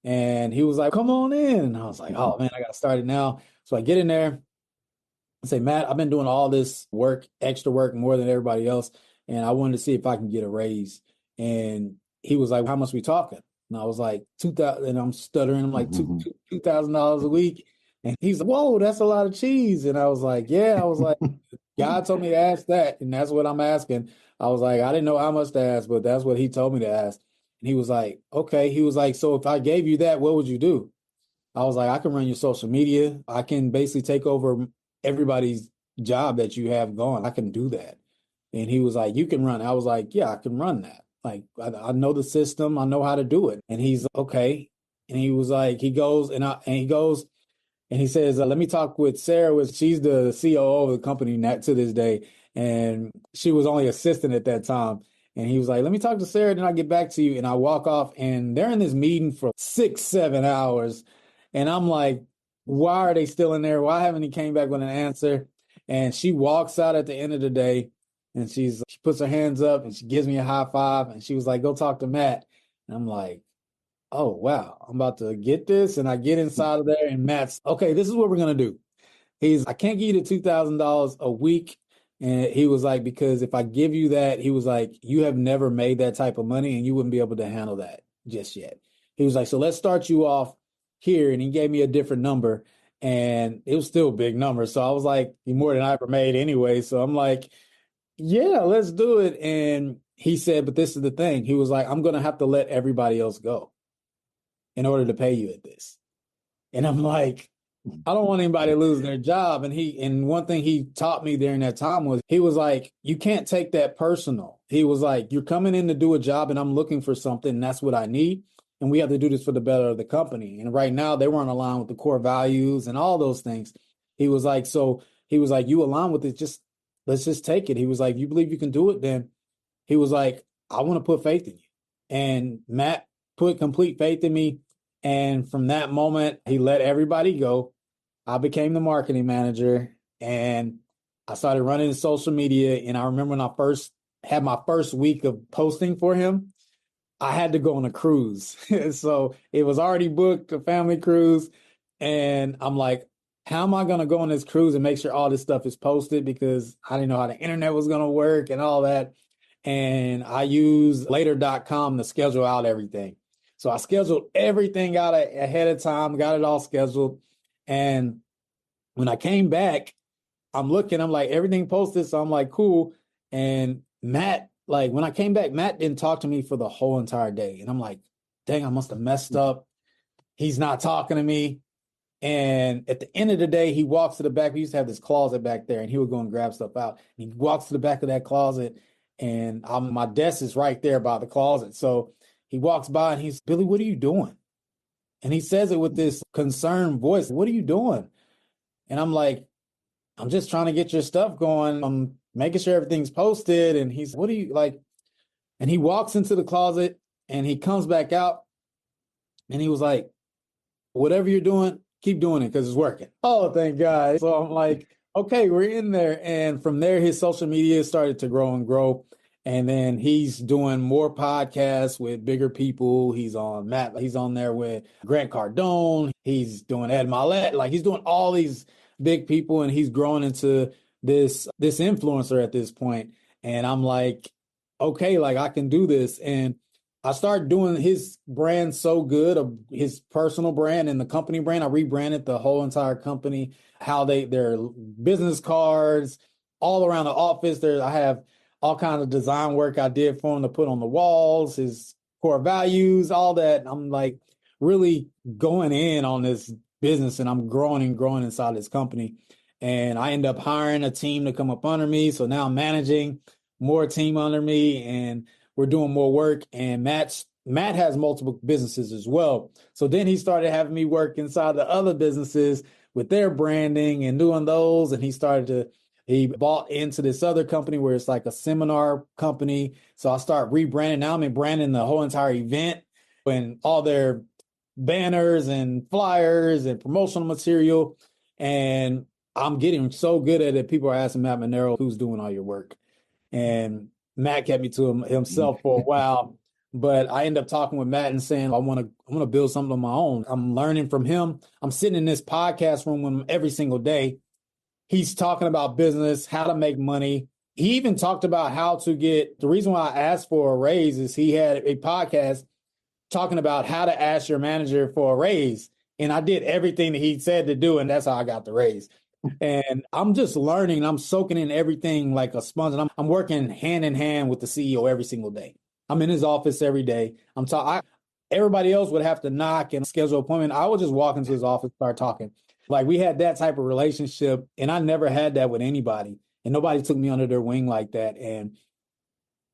And he was like, come on in. And I was like, oh, man, I got to start it now. So I get in there and say, Matt, I've been doing all this work, extra work, more than everybody else. And I wanted to see if I can get a raise. And he was like, how much we talking? And I was like, 2,000, and I'm stuttering. I'm like, $2,000 a week. And he's like, whoa, that's a lot of cheese. And I was like, yeah. I was like, God told me to ask that, and that's what I'm asking. I was like, I didn't know how much to ask, but that's what he told me to ask. And he was like, okay. He was like, so if I gave you that, what would you do? I was like, I can run your social media. I can basically take over everybody's job that you have going. I can do that. And he was like, you can run. I was like, yeah, I can run that. Like, I know the system. I know how to do it. And he's okay. And he was like, he goes, and he says, let me talk with Sarah. She's the COO of the company to this day. And she was only assistant at that time. And he was like, let me talk to Sarah, then I'll get back to you. And I walk off, and they're in this meeting for 6, 7 hours. And I'm like, why are they still in there? Why haven't he came back with an answer? And she walks out at the end of the day, and she puts her hands up and she gives me a high five. And she was like, go talk to Matt. And I'm like, oh, wow, I'm about to get this. And I get inside of there, and Matt's, okay, this is what we're going to do. I can't give you the $2,000 a week. And he was like, because if I give you that, he was like, you have never made that type of money and you wouldn't be able to handle that just yet. He was like, so let's start you off here. And he gave me a different number, and it was still a big number. So I was like, more than I ever made anyway. So I'm like, yeah, let's do it. And he said, but this is the thing. He was like, I'm going to have to let everybody else go in order to pay you at this. And I'm like, I don't want anybody losing their job. And one thing he taught me during that time was, he was like, you can't take that personal. He was like, you're coming in to do a job and I'm looking for something, and that's what I need. And we have to do this for the better of the company. And right now they weren't aligned with the core values and all those things. He was like, you align with it. Let's just take it. He was like, you believe you can do it? Then he was like, I want to put faith in you. And Matt put complete faith in me. And from that moment, he let everybody go. I became the marketing manager, and I started running social media. And I remember when I first had my first week of posting for him, I had to go on a cruise. So it was already booked, a family cruise. And I'm like, how am I going to go on this cruise and make sure all this stuff is posted? Because I didn't know how the internet was going to work and all that. And I used later.com to schedule out everything. So I scheduled everything out ahead of time, got it all scheduled. And when I came back, I'm like, everything posted. So I'm like, cool. And Matt, like, when I came back, Matt didn't talk to me for the whole entire day. And I'm like, dang, I must have messed up. He's not talking to me. And at the end of the day, he walks to the back. We used to have this closet back there, and he would go and grab stuff out. And he walks to the back of that closet, and my desk is right there by the closet. So he walks by and he's, Billy, what are you doing? And he says it with this concerned voice. What are you doing? And I'm like, I'm just trying to get your stuff going. I'm making sure everything's posted. And he's, what are you like? And he walks into the closet and he comes back out, and he was like, whatever you're doing, keep doing it because it's working. Oh, thank God. So I'm like, okay, we're in there. And from there, his social media started to grow and grow. And then he's doing more podcasts with bigger people. He's on there with Grant Cardone. He's doing Ed Milet. Like, he's doing all these big people, and he's growing into this influencer at this point. And I'm like, okay, like, I can do this. And I started doing his brand so good, of his personal brand and the company brand. I rebranded the whole entire company, their business cards all around the office. I have all kinds of design work I did for him to put on the walls, his core values, all that. I'm like really going in on this business, and I'm growing and growing inside this company. And I end up hiring a team to come up under me. So now I'm managing more team under me, and we're doing more work. And Matt has multiple businesses as well. So then he started having me work inside the other businesses with their branding and doing those. And he bought into this other company where it's like a seminar company. So I start rebranding. Now I'm branding the whole entire event and all their banners and flyers and promotional material. And I'm getting so good at it. People are asking Matt Monero, who's doing all your work? And Matt kept me to himself for a while. But I end up talking with Matt and saying, I want to build something on my own. I'm learning from him. I'm sitting in this podcast room with him every single day. He's talking about business, how to make money. He even talked about the reason why I asked for a raise is he had a podcast talking about how to ask your manager for a raise. And I did everything that he said to do, and that's how I got the raise. And I'm just learning. I'm soaking in everything like a sponge. And I'm working hand in hand with the CEO every single day. I'm in his office every day. Everybody else would have to knock and schedule an appointment. I would just walk into his office, start talking. Like, we had that type of relationship, and I never had that with anybody. and nobody took me under their wing like that. And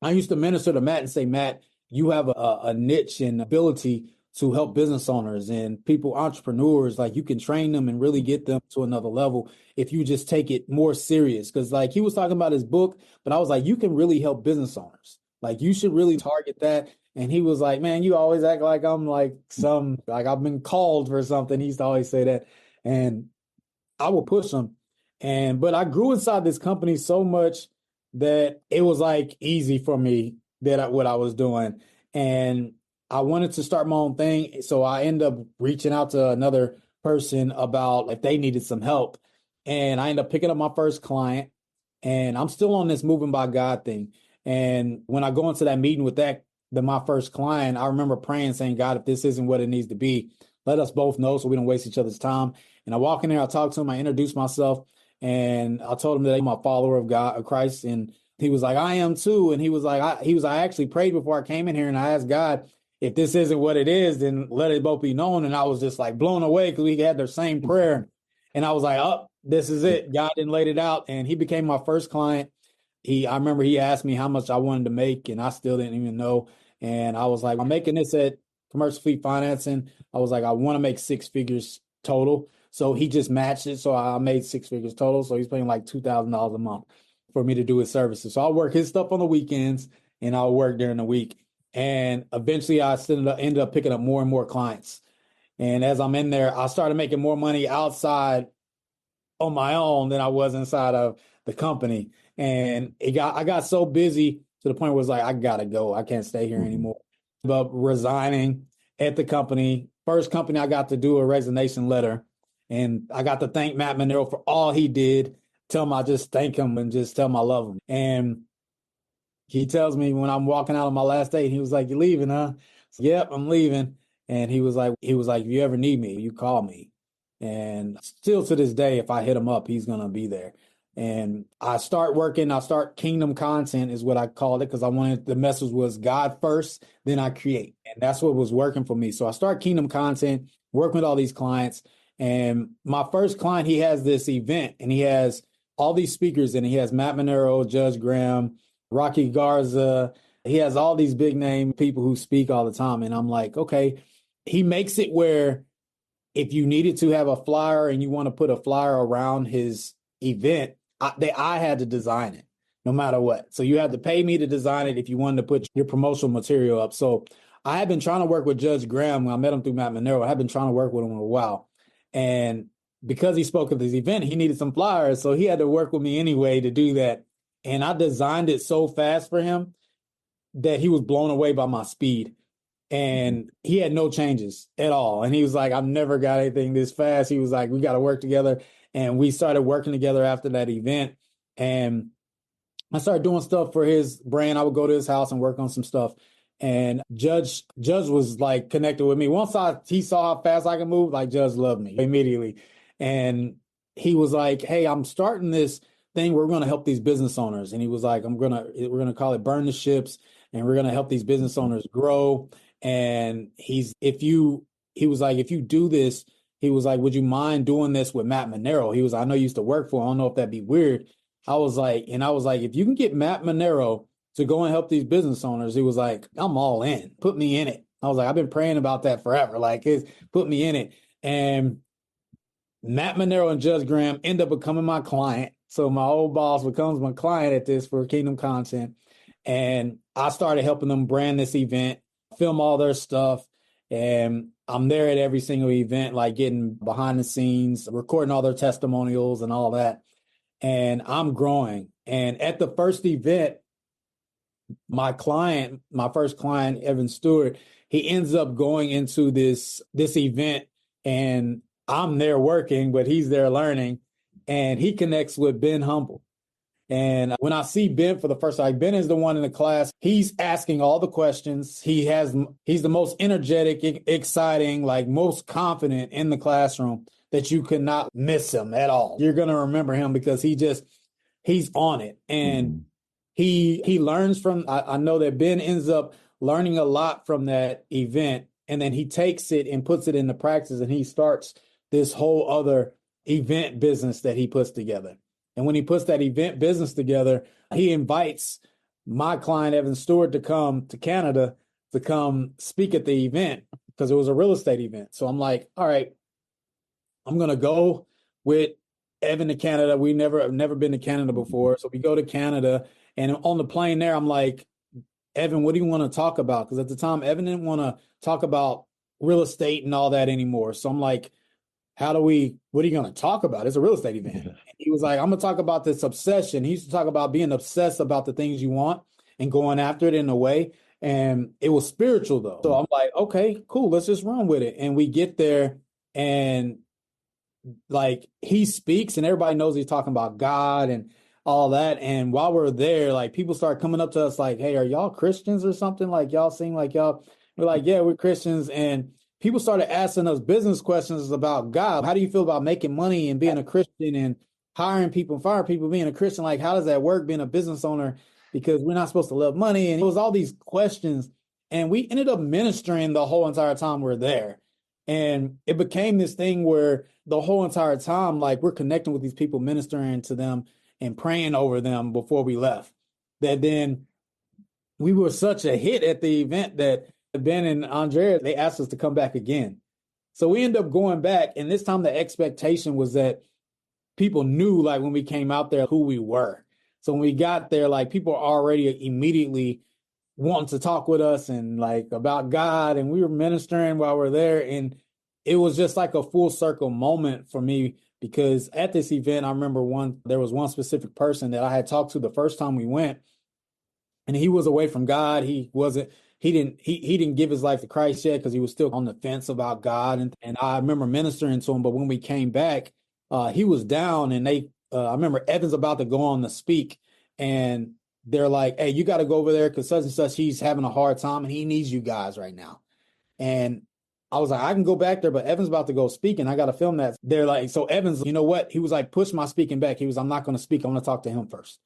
I used to minister to Matt and say, Matt, you have a niche and ability to help business owners and people, entrepreneurs. Like, you can train them and really get them to another level if you just take it more serious. Because like he was talking about his book, but I was like, you can really help business owners. Like, you should really target that. And he was like, man, you always act like I'm like like I've been called for something. He used to always say that. And I will push him. But I grew inside this company so much that it was like easy for me what I was doing. And I wanted to start my own thing. So I ended up reaching out to another person about if they needed some help. And I ended up picking up my first client. And I'm still on this moving by God thing. And when I go into that meeting with my first client, I remember praying, saying, God, if this isn't what it needs to be, let us both know so we don't waste each other's time. And I walk in there, I talk to him, I introduce myself, and I told him that I'm a follower of God, of Christ. And he was like, I am too. And he was like, I actually prayed before I came in here, and I asked God, if this isn't what it is, then let it both be known. And I was just like blown away because we had the same prayer. And I was like, oh, this is it. God didn't laid it out. And he became my first client. I remember he asked me how much I wanted to make, and I still didn't even know. And I was like, I'm making this at Commercial Fleet Financing. I was like, I want to make 6 figures total. So he just matched it. So I made 6 figures total. So he's paying like $2,000 a month for me to do his services. So I'll work his stuff on the weekends and I'll work during the week. And eventually I ended up picking up more and more clients. And as I'm in there, I started making more money outside on my own than I was inside of the company. And I got so busy to the point where it was like, I gotta go. I can't stay here anymore. But resigning at the company, first company I got to do a resignation letter. And I got to thank Matt Monero for all he did. Tell him I just thank him and just tell him I love him. And he tells me when I'm walking out on my last day, he was like, "You leaving, huh?" So, yep, I'm leaving. And he was like, if you ever need me, you call me. And still to this day, if I hit him up, he's gonna be there. And I start Kingdom Kontent is what I called it, because I wanted the message was God first, then I create. And that's what was working for me. So I start Kingdom Kontent, working with all these clients. And my first client, he has this event and he has all these speakers, and he has Matt Monero, Judge Graham, Rocky Garza. He has all these big name people who speak all the time. And I'm like, okay, he makes it where if you needed to have a flyer and you want to put a flyer around his event, I had to design it no matter what. So you had to pay me to design it if you wanted to put your promotional material up. So I had been trying to work with Judge Graham. I met him through Matt Monero. I had been trying to work with him a while. And because he spoke at this event, he needed some flyers. So he had to work with me anyway to do that. And I designed it so fast for him that he was blown away by my speed. And he had no changes at all. And he was like, I've never got anything this fast. He was like, we got to work together. And we started working together after that event. And I started doing stuff for his brand. I would go to his house and work on some stuff. And Judge was like connected with me. Once he saw how fast I could move, like, Judge loved me immediately. And he was like, hey, I'm starting this thing. We're going to help these business owners. And he was like, we're going to call it Burn the Ships. And we're going to help these business owners grow. And he was like, if you do this, he was like, would you mind doing this with Matt Monero? He was, I know you used to work for him. I don't know if that'd be weird. I was like, if you can get Matt Monero to go and help these business owners, he was like, I'm all in. Put me in it. I was like, I've been praying about that forever. Like, put me in it. And Matt Monero and Judge Graham end up becoming my client. So my old boss becomes my client at this for Kingdom Kontent. And I started helping them brand this event, film all their stuff. And I'm there at every single event, like getting behind the scenes, recording all their testimonials and all that. And I'm growing. And at the first event, my first client, Evan Stewart, he ends up going into this event, and I'm there working, but he's there learning. And he connects with Ben Humble. And when I see Ben for the first time, Ben is the one in the class. He's asking all the questions. He's the most energetic, exciting, like most confident in the classroom that you could not miss him at all. You're going to remember him because he's on it. And he learns from, I know that Ben ends up learning a lot from that event. And then he takes it and puts it into practice, and he starts this whole other event business that he puts together. And when he puts that event business together, he invites my client, Evan Stewart, to come to Canada to come speak at the event because it was a real estate event. So I'm like, all right, I'm going to go with Evan to Canada. Have never been to Canada before. So we go to Canada, and on the plane there, I'm like, Evan, what do you want to talk about? Because at the time, Evan didn't want to talk about real estate and all that anymore. So I'm like, what are you going to talk about? It's a real estate event. And he was like, I'm going to talk about this obsession. He used to talk about being obsessed about the things you want and going after it in a way. And it was spiritual though. So I'm like, okay, cool. Let's just run with it. And we get there, and like he speaks and everybody knows he's talking about God and all that. And while we're there, like people start coming up to us like, hey, are y'all Christians or something? Like y'all seem like y'all, we're like, yeah, we're Christians. And people started asking us business questions about God. How do you feel about making money and being a Christian and hiring people and firing people, being a Christian? Like, how does that work being a business owner? Because we're not supposed to love money. And it was all these questions. And we ended up ministering the whole entire time we're there. And it became this thing where the whole entire time, like we're connecting with these people, ministering to them and praying over them before we left. That then we were such a hit at the event that Ben and Andrea, they asked us to come back again. So we ended up going back. And this time the expectation was that people knew, like when we came out there, who we were. So when we got there, like people were already immediately wanting to talk with us and like about God, and we were ministering while we're there. And it was just like a full circle moment for me, because at this event, I remember there was one specific person that I had talked to the first time we went, and he was away from God. He didn't give his life to Christ yet because he was still on the fence about God. And I remember ministering to him, but when we came back, he was down, and I remember Evan's about to go on to speak, and they're like, hey, you got to go over there because such and such, he's having a hard time and he needs you guys right now. And I was like, I can go back there, but Evan's about to go speak and I got to film that. They're like, so Evan's, you know what? He was like, push my speaking back. He was, I'm not going to speak. I want to talk to him first.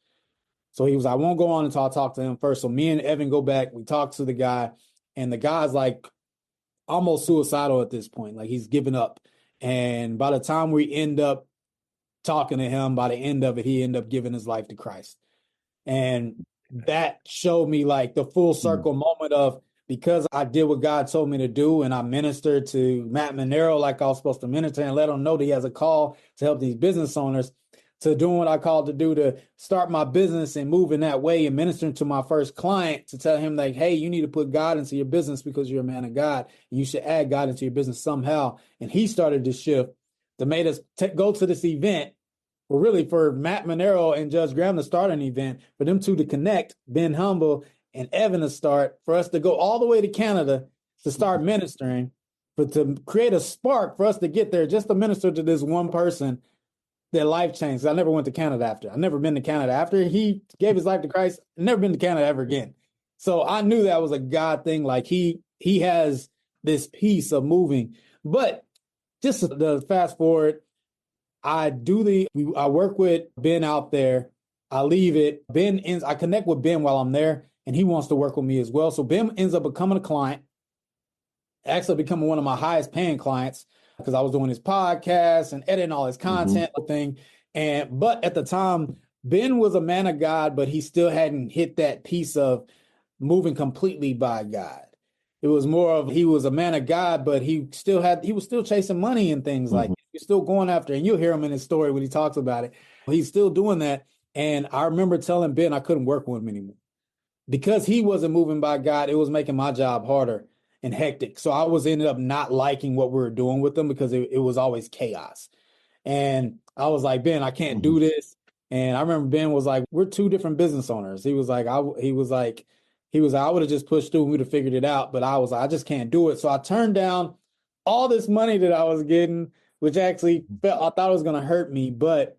So he was, I won't go on until I talk to him first. So me and Evan go back. We talk to the guy, and the guy's like almost suicidal at this point. Like he's given up. And by the time we end up talking to him, by the end of it, he ended up giving his life to Christ. And that showed me like the full circle moment of, because I did what God told me to do, and I ministered to Matt Monero like I was supposed to minister and let him know that he has a call to help these business owners, to doing what I called to do to start my business and move in that way, and ministering to my first client to tell him like, hey, you need to put God into your business because you're a man of God. And you should add God into your business somehow. And he started to shift that made us go to this event. Well, really, for Matt Monero and Judge Graham to start an event, for them two to connect, Ben Humble and Evan to start, for us to go all the way to Canada to start ministering, but to create a spark for us to get there just to minister to this one person, their life changed. I never went to Canada after. I've never been to Canada after he gave his life to Christ. I've never been to Canada ever again. So I knew that was a God thing. Like he has this piece of moving. But just the fast forward, I work with Ben out there. I leave it. I connect with Ben while I'm there, and he wants to work with me as well. So Ben ends up becoming a client, actually becoming one of my highest paying clients, because I was doing his podcast and editing all his content thing. But at the time, Ben was a man of God, but he still hadn't hit that piece of moving completely by God. It was more of, he was a man of God, but he was still chasing money and things like that. He's still going after, and you'll hear him in his story when he talks about it. He's still doing that. And I remember telling Ben I couldn't work with him anymore because he wasn't moving by God. It was making my job harder and hectic. So I ended up not liking what we were doing with them because it was always chaos. And I was like, Ben, I can't do this. And I remember Ben was like, we're two different business owners. He was like, I would have just pushed through and we'd have figured it out. But I was like, I just can't do it. So I turned down all this money that I was getting, which actually I thought it was going to hurt me. But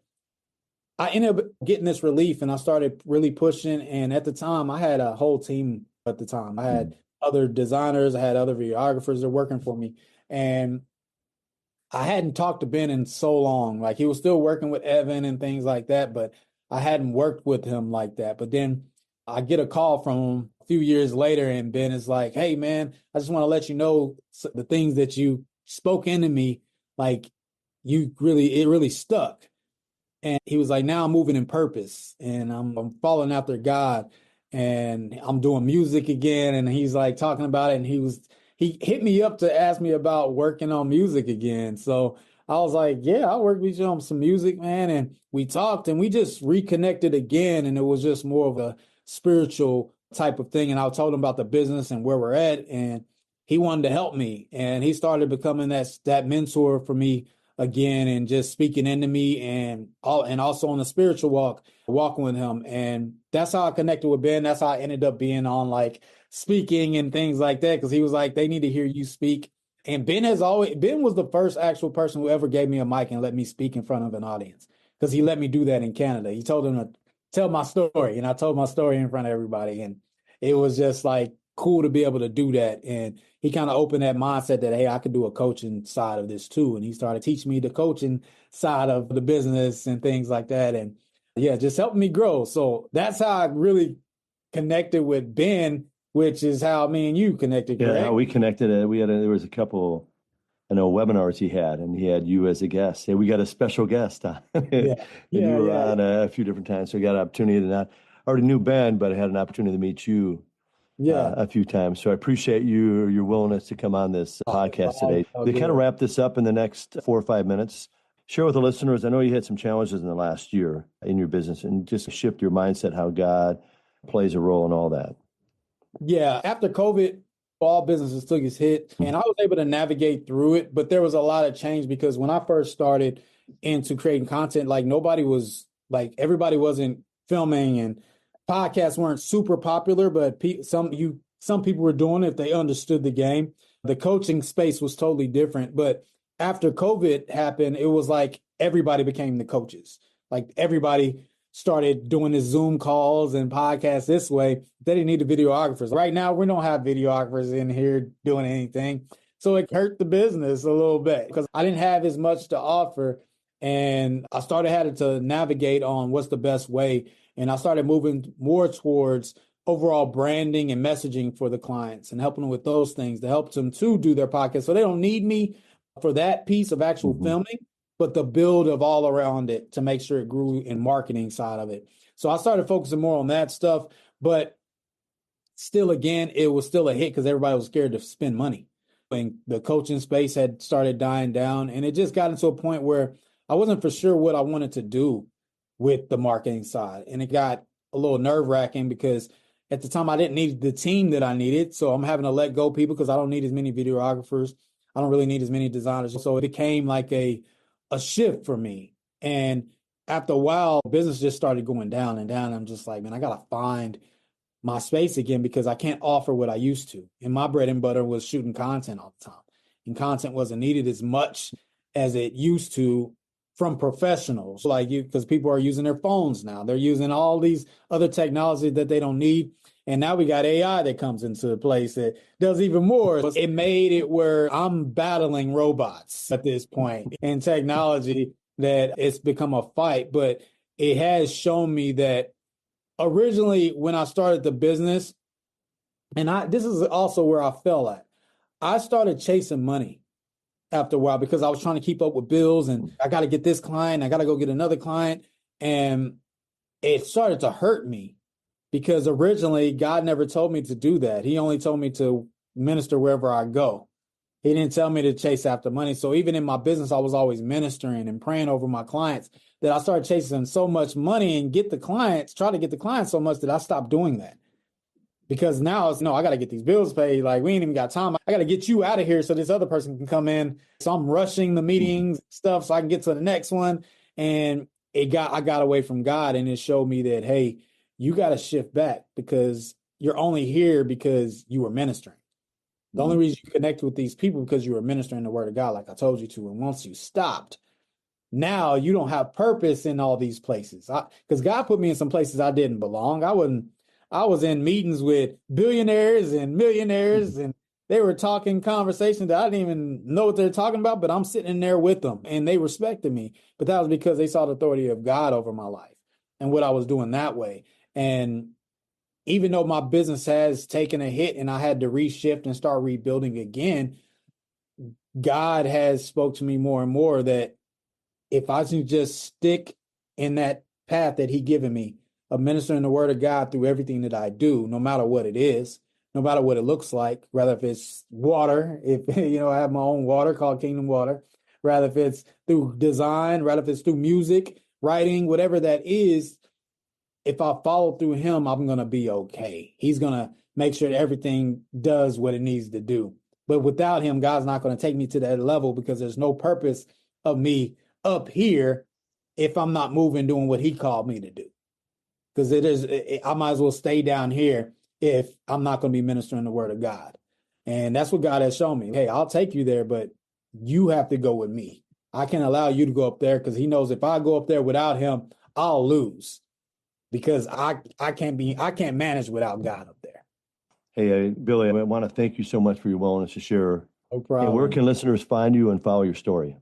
I ended up getting this relief, and I started really pushing. And at the time, I had a whole team at the time. I had other designers, I had other videographers that were working for me. And I hadn't talked to Ben in so long. Like he was still working with Evan and things like that, but I hadn't worked with him like that. But then I get a call from him a few years later, and Ben is like, hey, man, I just want to let you know the things that you spoke into me, like it really stuck. And he was like, now I'm moving in purpose and I'm following after God and I'm doing music again. And he's like talking about it. And he hit me up to ask me about working on music again. So I was like, yeah, I'll work with you on some music, man. And we talked and we just reconnected again. And it was just more of a spiritual type of thing. And I told him about the business and where we're at. And he wanted to help me. And he started becoming that mentor for me again and just speaking into me and also on the spiritual walking with him. And that's how I connected with Ben. That's how I ended up being on like speaking and things like that. Cause he was like, they need to hear you speak. And Ben was the first actual person who ever gave me a mic and let me speak in front of an audience. Cause he let me do that in Canada. He told him to tell my story and I told my story in front of everybody. And it was just like cool to be able to do that. And he kind of opened that mindset that, hey, I could do a coaching side of this too. And he started teaching me the coaching side of the business and things like that. And yeah, just helping me grow. So that's how I really connected with Ben, which is how me and you connected, correct? Yeah, how we connected. There was a couple, I know, webinars he had, and he had you as a guest. Hey, we got a special guest on. Yeah. And you were on a few different times. So we got an opportunity to not, I already knew Ben, but I had an opportunity to meet you a few times. So I appreciate your willingness to come on this podcast today. To kind of wrap this up in the next 4 or 5 minutes, share with the listeners, I know you had some challenges in the last year in your business, and just shift your mindset, how God plays a role in all that. Yeah, after COVID, all businesses took its hit, and I was able to navigate through it. But there was a lot of change because when I first started into creating content, like everybody wasn't filming, and podcasts weren't super popular. But some people were doing it if they understood the game. The coaching space was totally different. But after COVID happened, it was like everybody became the coaches. Like everybody started doing the Zoom calls and podcasts this way. They didn't need the videographers. Right now, we don't have videographers in here doing anything. So it hurt the business a little bit because I didn't have as much to offer. And I started having to navigate on what's the best way. And I started moving more towards overall branding and messaging for the clients and helping them with those things to help them to do their podcast. So they don't need me for that piece of actual filming, but the build of all around it to make sure it grew in marketing side of it. So I started focusing more on that stuff, but still, again, it was still a hit because everybody was scared to spend money. And the coaching space had started dying down, and it just got into a point where I wasn't for sure what I wanted to do with the marketing side. And it got a little nerve-wracking because at the time I didn't need the team that I needed. So I'm having to let go people because I don't need as many videographers. I don't really need as many designers. So it became like a shift for me. And after a while, business just started going down and down. I'm just like, man, I got to find my space again because I can't offer what I used to. And my bread and butter was shooting content all the time. And content wasn't needed as much as it used to from professionals like you, because people are using their phones now. They're using all these other technology that they don't need. And now we got AI that comes into place that does even more. It made it where I'm battling robots at this point in technology that it's become a fight. But it has shown me that originally when I started the business, and this is also where I fell at, I started chasing money after a while because I was trying to keep up with bills and I got to get this client, I got to go get another client. And it started to hurt me because originally God never told me to do that. He only told me to minister wherever I go. He didn't tell me to chase after money. So even in my business, I was always ministering and praying over my clients that I started chasing so much money and try to get the clients so much that I stopped doing that. Because now it's, no, I got to get these bills paid. Like, we ain't even got time. I got to get you out of here so this other person can come in. So I'm rushing the meetings stuff so I can get to the next one. And I got away from God, and it showed me that, hey, you got to shift back because you're only here because you were ministering. The only reason you connect with these people because you were ministering the word of God, like I told you to. And once you stopped, now you don't have purpose in all these places. Because God put me in some places I didn't belong. I was in meetings with billionaires and millionaires, and they were talking conversations that I didn't even know what they're talking about, but I'm sitting in there with them and they respected me. But that was because they saw the authority of God over my life and what I was doing that way. And even though my business has taken a hit and I had to reshift and start rebuilding again, God has spoke to me more and more that if I can just stick in that path that he given me of ministering the word of God through everything that I do, no matter what it is, no matter what it looks like, rather if it's water, if, I have my own water called Kingdom Water, rather if it's through design, rather if it's through music, writing, whatever that is, if I follow through him, I'm going to be okay. He's going to make sure that everything does what it needs to do. But without him, God's not going to take me to that level, because there's no purpose of me up here if I'm not moving, doing what he called me to do. Because I might as well stay down here if I'm not going to be ministering the word of God. And that's what God has shown me. Hey, I'll take you there, but you have to go with me. I can't allow you to go up there, because he knows if I go up there without him, I'll lose, because I can't manage without God up there. Hey, Billy, I want to thank you so much for your willingness to share. No problem. Hey, where can listeners find you and follow your story?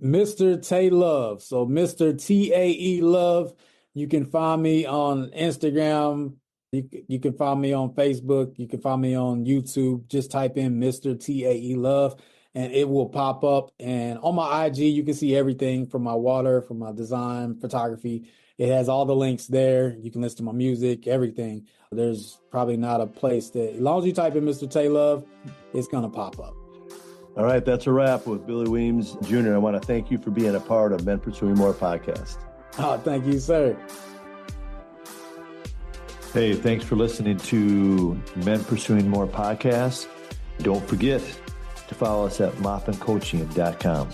Mr. Tay Love. So Mr. TAE Love. You can find me on Instagram. You can find me on Facebook. You can find me on YouTube. Just type in Mr. TAE Love and it will pop up. And on my IG, you can see everything from my water, from my design, photography. It has all the links there. You can listen to my music, everything. There's probably not a place that, as long as you type in Mr. Tay Love, it's going to pop up. All right, that's a wrap with Billy Weems Jr. I want to thank you for being a part of Men Pursuing More podcast. Oh, thank you, sir. Hey, thanks for listening to Men Pursuing More podcast. Don't forget to follow us at mopandcoaching.com.